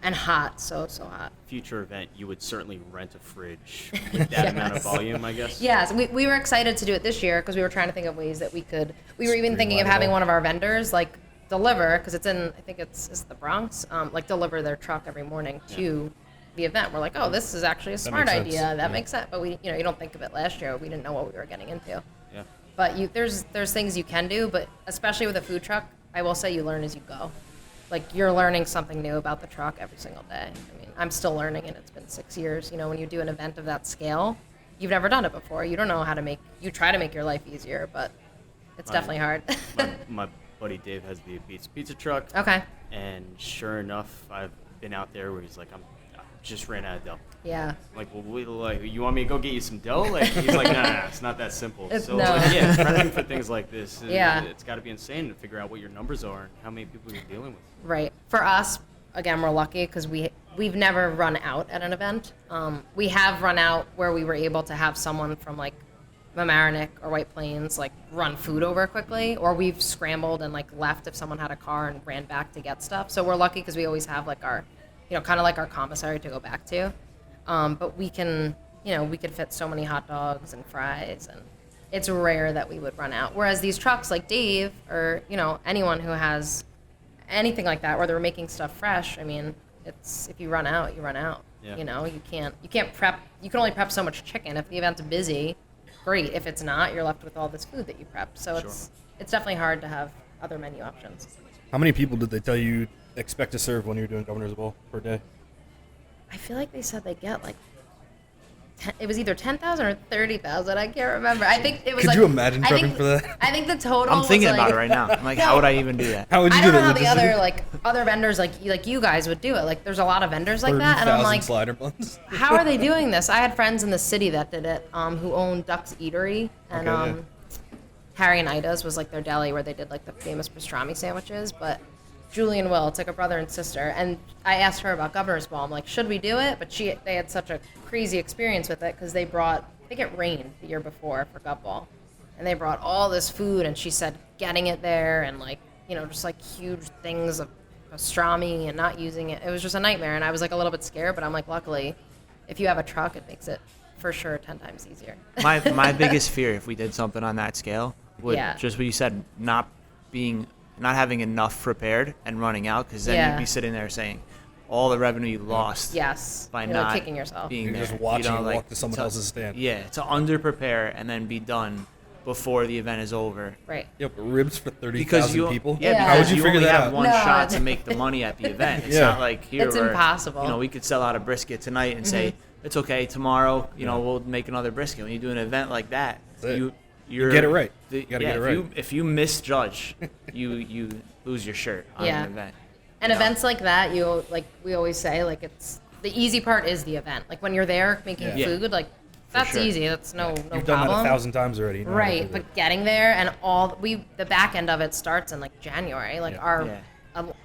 And hot, so hot. Future event, you would certainly rent a fridge with that amount of volume, I guess. Yes, we were excited to do it this year because we were trying to think of ways that we could. We were even thinking of Streamline it having all. one of our vendors like deliver, because it's in, I think it's the Bronx, like deliver their truck every morning to the event. We're like, oh, this is actually a smart makes sense. idea. That Yeah. makes sense. But you don't think of it last year. We didn't know what we were getting into. Yeah. But there's things you can do, but especially with a food truck, I will say you learn as you go. Like you're learning something new about the truck every single day. I mean, I'm still learning, and it's been 6 years. You know, when you do an event of that scale, you've never done it before. You don't know how to you try to make your life easier, but it's definitely hard. My buddy Dave has the pizza truck. Okay. And sure enough, I've been out there where he's like, I just ran out of dough. Yeah. Like, well, you want me to go get you some dough? Like, he's like, no, it's not that simple. So, no. like, yeah, prepping for things like this, Yeah. it's got to be insane to figure out what your numbers are and how many people you're dealing with. Right. For us, again, we're lucky because we we've never run out at an event. We have run out where we were able to have someone from like Mamaroneck or White Plains like run food over quickly, or we've scrambled and like left if someone had a car and ran back to get stuff. So we're lucky because we always have like our, kind of like our commissary to go back to. But we can, we could fit so many hot dogs and fries, and it's rare that we would run out. Whereas these trucks like Dave or, anyone who has anything like that where they're making stuff fresh, I mean, it's, if you run out, you run out. Yeah. You can't prep, you can only prep so much chicken. If the event's busy, great. If it's not, you're left with all this food that you prepped. So it's definitely hard to have other menu options. How many people did they tell you expect to serve when you're doing Governor's Ball per day? I feel like they said they get like, it was either 10,000 or 30,000. I can't remember. I think it was. Could you imagine prepping for that? I think the total. I'm thinking was about like, it right now. I'm like, how would I even do that? How would you I do don't know that? how the other vendors like you guys would do it. Like there's a lot of vendors like that, and I'm 30,000 like, slider buns. how are they doing this? I had friends in the city that did it, who owned Duck's Eatery, and Okay, yeah. Harry and Ida's was like their deli where they did like the famous pastrami sandwiches. But Julie and Will, it's like a brother and sister, and I asked her about Governor's Ball. I'm like, should we do it? But they had such a crazy experience with it because I think it rained the year before for Gov Ball, and they brought all this food, and she said getting it there and like, just like huge things of pastrami and not using it. It was just a nightmare, and I was like a little bit scared, but I'm like, luckily, if you have a truck, it makes it for sure 10 times easier. My biggest fear if we did something on that scale would Yeah. just what you said, not having enough prepared and running out, because then you'd be sitting there saying all the revenue you lost Yes, by you're, not like, kicking yourself. being You're there. just watching it like, walk to someone else's stand. Yeah, to under prepare and then be done before the event is over. Right. Yeah, but ribs for Because 30,000 you people? Yeah, Yeah. How would because you you figure only that have out? one No, shot it's- to make the money at the event. It's Yeah. not like here It's where, impossible. we could sell out a brisket tonight and say it's okay tomorrow. We'll make another brisket. When you do an event like that, That's it. you get it right. You gotta get it right. If you misjudge, you lose your shirt on Yeah. an event. And events like that, we always say, like, it's the easy part is the event. Like when you're there making Yeah. food, like that's sure. easy. That's no You've problem. done that 1,000 times already. You know how to Right, do but that. getting there and the back end of it starts in like January. Like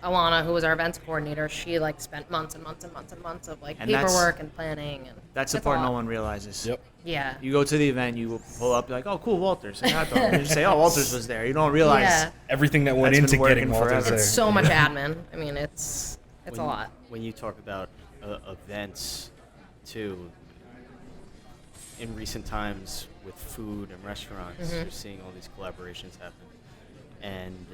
Alana, who was our events coordinator, she like spent months and months and months and months of like And that's- paperwork and planning, and That's the it's a part lot. no one realizes. Yep. Yeah. You go to the event, you pull up, you're like, oh, cool, Walters. And hot dog. And you just say, oh, Walters was there. You don't realize. Yeah. Everything that went That's been into getting working Walters forever. there. It's so much admin. I mean, it's a lot. When you talk about events, too, in recent times with food and restaurants, you're seeing all these collaborations happen. And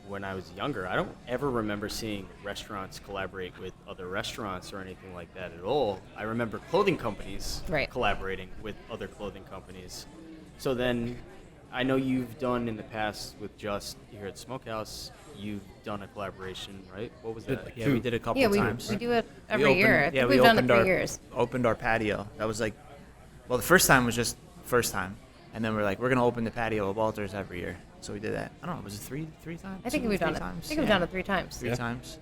when I was younger, I don't ever remember seeing restaurants collaborate with other restaurants or anything like that at all. I remember clothing companies Right. collaborating with other clothing companies. So then I know you've done in the past with Just here at Smokehouse, you've done a collaboration, right? What was that? Yeah, we did a couple Yeah, we times. do it We every opened- year. I yeah, think we we've done it opened 3 our- years. Opened our patio. That was like, well, the first time was just first time. And then we're like, we're going to open the patio of Walters every year. So we did that. I don't know, was it three times? I think Two, we've three done it. I times? think we've Yeah. done it 3 times. Three times.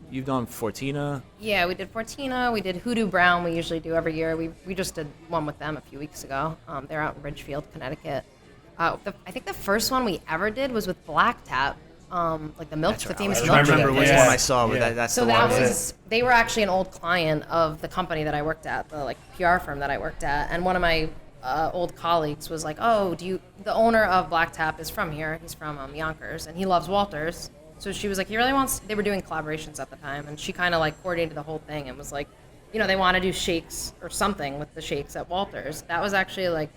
You've done Fortina. Yeah, we did Fortina. We did Hoodoo Brown. We usually do every year. We just did one with them a few weeks ago. They're out in Ridgefield, Connecticut. I think the first one we ever did was with Black Tap, like the milk, the famous I milk. remember drink. which Yeah. one I saw, but Yeah. that's So the that one. was they were actually an old client of the company that I worked at, the like PR firm that I worked at, and one of my old colleagues was like, "Oh, the owner of Black Tap is from here. He's from Yonkers, and he loves Walters." So she was like, "He really wants." They were doing collaborations at the time, and she kind of like coordinated the whole thing and was like, they want to do shakes or something with the shakes at Walters. That was actually like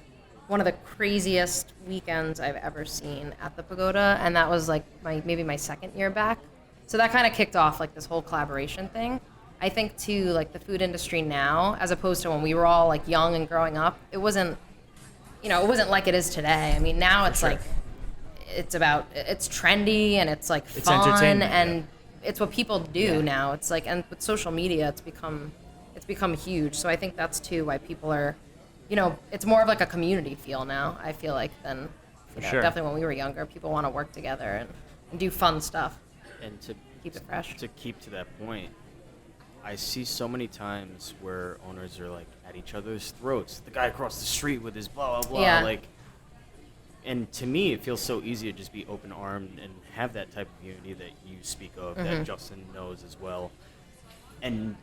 one of the craziest weekends I've ever seen at the Pagoda, and that was like maybe my second year back. So that kind of kicked off like this whole collaboration thing. I think too, like the food industry now, as opposed to when we were all like young and growing up, it wasn't like it is today. I mean, now it's like it's trendy and it's like It's fun entertainment, and it's what people do Yeah. now. It's like, and with social media, it's become huge. So I think that's too why people are, it's more of like a community feel now. I feel like than sure. definitely when we were younger, people want to work together and do fun stuff. And to Keep it fresh. To keep to that point, I see so many times where owners are like at each other's throats. The guy across the street with his blah blah blah. Yeah. Like, and to me, it feels so easy to just be open armed and have that type of unity that you speak of, that Justin knows as well. and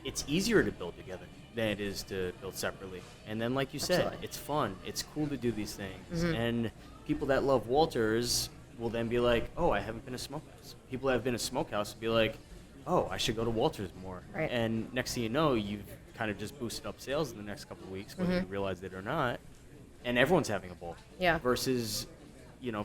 it's easier to build together than it is to build separately. And then, like you said, Absolutely. it's fun. It's cool to do these things. Mm-hmm. And people that love Walters will then be like, oh, I haven't been to Smokehouse. People that have been to Smokehouse will be like, oh, I should go to Walters more. Right. And next thing you know, you've kind of just boosted up sales in the next couple of weeks, whether you realize it or not. And everyone's having a ball. Yeah. Versus,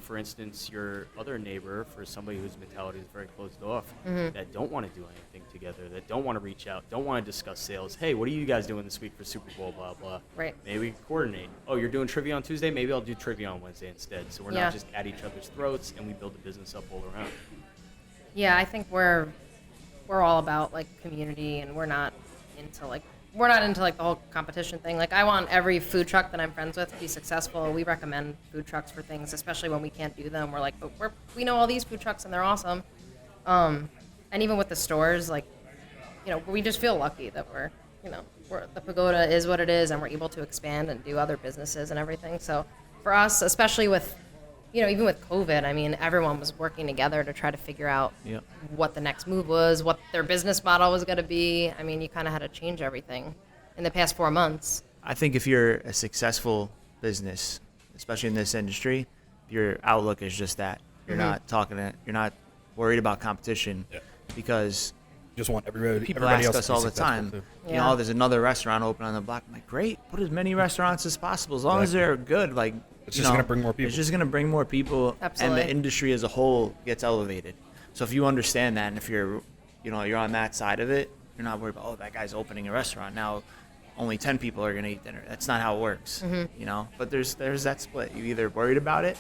for instance, your other neighbor, for somebody whose mentality is very closed off, that don't want to do anything together, that don't want to reach out, don't want to discuss sales. Hey, what are you guys doing this week for Super Bowl, blah, blah. Right. Maybe we can coordinate. Oh, you're doing trivia on Tuesday? Maybe I'll do trivia on Wednesday instead. So we're Yeah. not just at each other's throats, and we build the business up all around. Yeah, I think we're all about like community, and we're not into like the whole competition thing. Like I want every food truck that I'm friends with to be successful. We recommend food trucks for things, especially when we can't do them. We're like, but we know all these food trucks and they're awesome. And even with the stores, like, we just feel lucky that the Pagoda is what it is, and we're able to expand and do other businesses and everything. So for us, especially with, even with COVID, I mean, everyone was working together to try to figure out Yep. what the next move was, what their business model was going to be. I mean, you kind of had to change everything in the past 4 months. I think if you're a successful business, especially in this industry, your outlook is just that. You're Mm-hmm. not worried about competition because Just want everybody people everybody ask else us to be all the successful, time, too. Yeah. there's another restaurant open on the block. I'm like, great, put as many restaurants as possible, as long as Exactly. they're good. Like, It's just gonna bring more people. It's just gonna bring more people, Absolutely. and the industry as a whole gets elevated. So if you understand that, and if you're, you're on that side of it, you're not worried about, oh, that guy's opening a restaurant now. Only 10 people are gonna eat dinner. That's not how it works, But there's that split. You're either worried about it,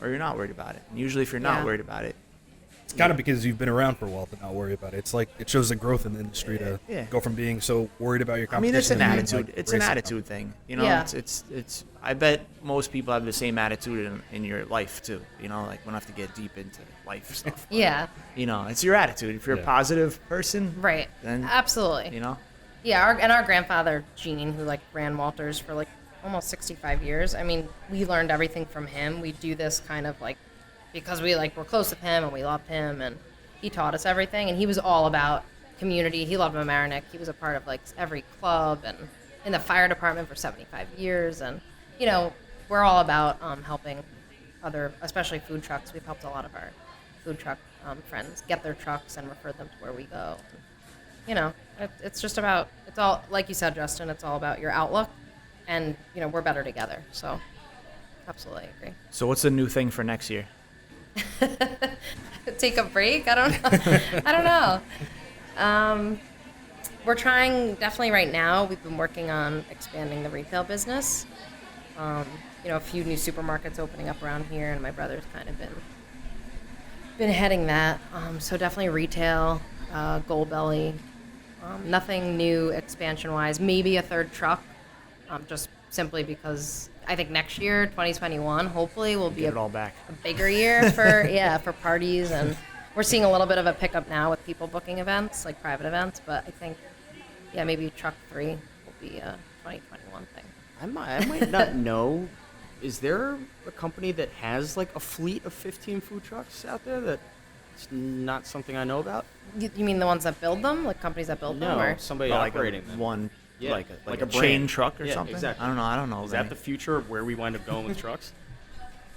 or you're not worried about it. And usually, if you're not Yeah. worried about it, It's kind of because you've been around for a while to not worry about it. It's like it shows the growth in the industry to Yeah. go from being so worried about your I competition. mean, it's an to being, attitude. like, It's an racing attitude thing. Yeah. It's. I bet most people have the same attitude in your life too. Like we don't have to get deep into life stuff. Yeah, It's your attitude. If you're a Yeah. positive person, right. Then, Absolutely. Yeah, our grandfather, Gene, who like ran Walters for like almost 65 years. I mean, we learned everything from him. We do this kind of like because we're close with him and we loved him, and he taught us everything. And he was all about community. He loved Mamaroneck. He was a part of like every club and in the fire department for 75 years. And we're all about helping other, especially food trucks. We've helped a lot of our food truck friends get their trucks and refer them to where we go. It's just about, it's all, like you said, Justin, it's all about your outlook, and, we're better together. So, absolutely agree. So what's the new thing for next year? Take a break? I don't know. I don't know. We're trying, definitely right now, we've been working on expanding the retail business. A few new supermarkets opening up around here, and my brother's kind of been heading that. So definitely retail, Goldbelly. Nothing new expansion-wise. Maybe a third truck, just simply because I think next year, 2021, hopefully will be Get it all back. a bigger year for for parties, and we're seeing a little bit of a pickup now with people booking events, like private events. But I think, maybe truck 3 will be a 2021 thing. I might not know. Is there a company that has like a fleet of 15 food trucks out there that it's not something I know about? You mean the ones that build them, like companies that build them? No, Or? somebody Like operating them. one, Yeah, like a brand. chain truck or Yeah, something. exactly. I don't know. Is that the future of where we wind up going with trucks?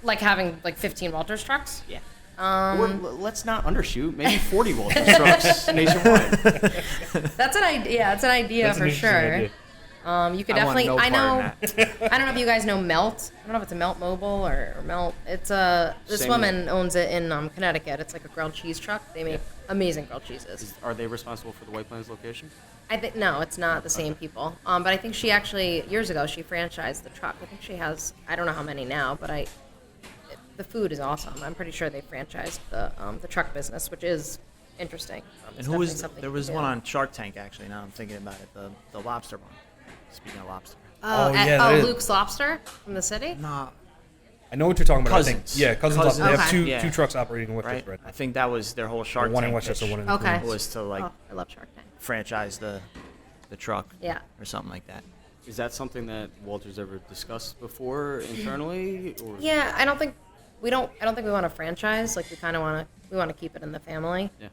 Like having like 15 Walters trucks? Yeah. Or let's not undershoot. Maybe 40 Walters trucks nationwide. That's an idea. Yeah, it's an idea That's an for interesting sure. idea. You could I want definitely. no I know. part in that. I don't know if you guys know Melt. I don't know if it's a Melt Mobile or Melt. It's this Same woman owns it in Connecticut. It's like a grilled cheese truck. They make amazing grilled cheeses. Are they responsible for the White Plains location? I think no, it's not the same people. But I think she actually years ago she franchised the truck. I think she has. I don't know how many now, but the food is awesome. I'm pretty sure they franchised the truck business, which is interesting. And It's who definitely was something there you was can one do. on Shark Tank actually. Now I'm thinking about it. The lobster one. Speaking of lobster. Oh, yeah, that is- Luke's Lobster from the city. No, I know what you're talking about. Cousins. I think. Yeah, Cousins. Cousins. They have Okay. two Yeah. two trucks operating in right? Westchester right I now. think that was their whole Shark One in Tank Westchester, pitch one in Okay. Queens. was to like Oh, I love Shark Tank. franchise the truck. Yeah. Or something like that. Is that something that Walters ever discussed before internally? Or Yeah, I don't think we want to franchise. Like we kind of want to keep it in the family. Yeah.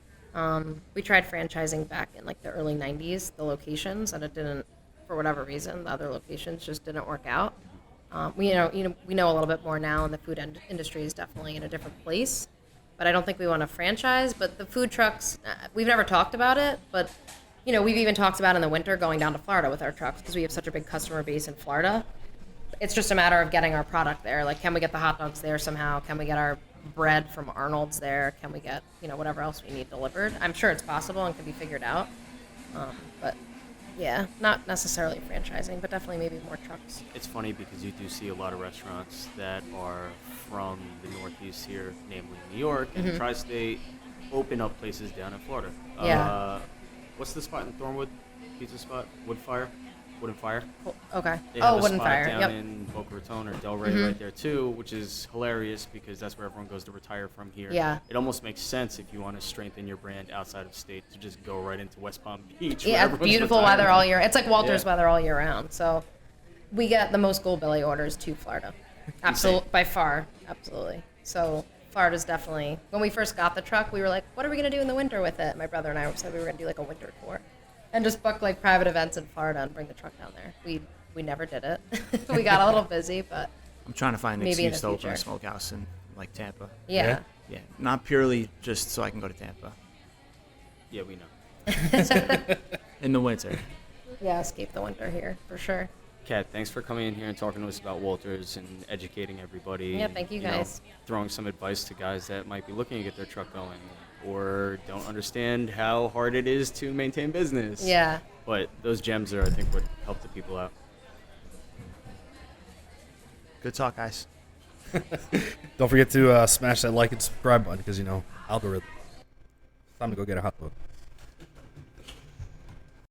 We tried franchising back in like the early 90s, the locations, and it didn't, for whatever reason, the other locations just didn't work out. We know a little bit more now, and the food industry is definitely in a different place. But I don't think we want to franchise. But the food trucks, we've never talked about it, but we've even talked about in the winter going down to Florida with our trucks because we have such a big customer base in Florida. It's just a matter of getting our product there. Like, can we get the hot dogs there somehow? Can we get our bread from Arnold's there? Can we get, whatever else we need delivered? I'm sure it's possible and can be figured out. But yeah, not necessarily franchising, but definitely maybe more trucks. It's funny because you do see a lot of restaurants that are from the Northeast here, namely New York and Tri-State, open up places down in Florida. Yeah. What's the spot in Thornwood? Pizza spot? Wooden Fire? Okay. They have a Wooden spot Fire. down Yep. in Boca Raton or Delray right there too, which is hilarious because that's where everyone goes to retire from here. Yeah. It almost makes sense if you want to strengthen your brand outside of state to just go right into West Palm Beach. Yeah, where everyone's beautiful retiring. weather all year. It's like Walter's Yeah. weather all year round. So we get the most Goldbelly orders to Florida. Absolutely, by far. Absolutely. So Florida's definitely, when we first got the truck, we were like, what are we going to do in the winter with it? My brother and I said we were going to do like a winter tour and just book like private events in Florida and bring the truck down there. We never did it. We got a little busy, but I'm trying to find an Maybe in excuse the to open future. a smokehouse in like Tampa. yeah. Yeah, not purely just so I can go to Tampa Yeah, we know. in the winter. Yeah, escape the winter here for sure. Kat, thanks for coming in here and talking to us about Walters and educating everybody. Yeah, and, thank you know, guys. throwing some advice to guys that might be looking to get their truck going or don't understand how hard it is to maintain business. Yeah. But those gems are, I think, what help the people out. Good talk, guys. Don't forget to smash that like and subscribe button because, algorithm. It's time to go get a hot dog.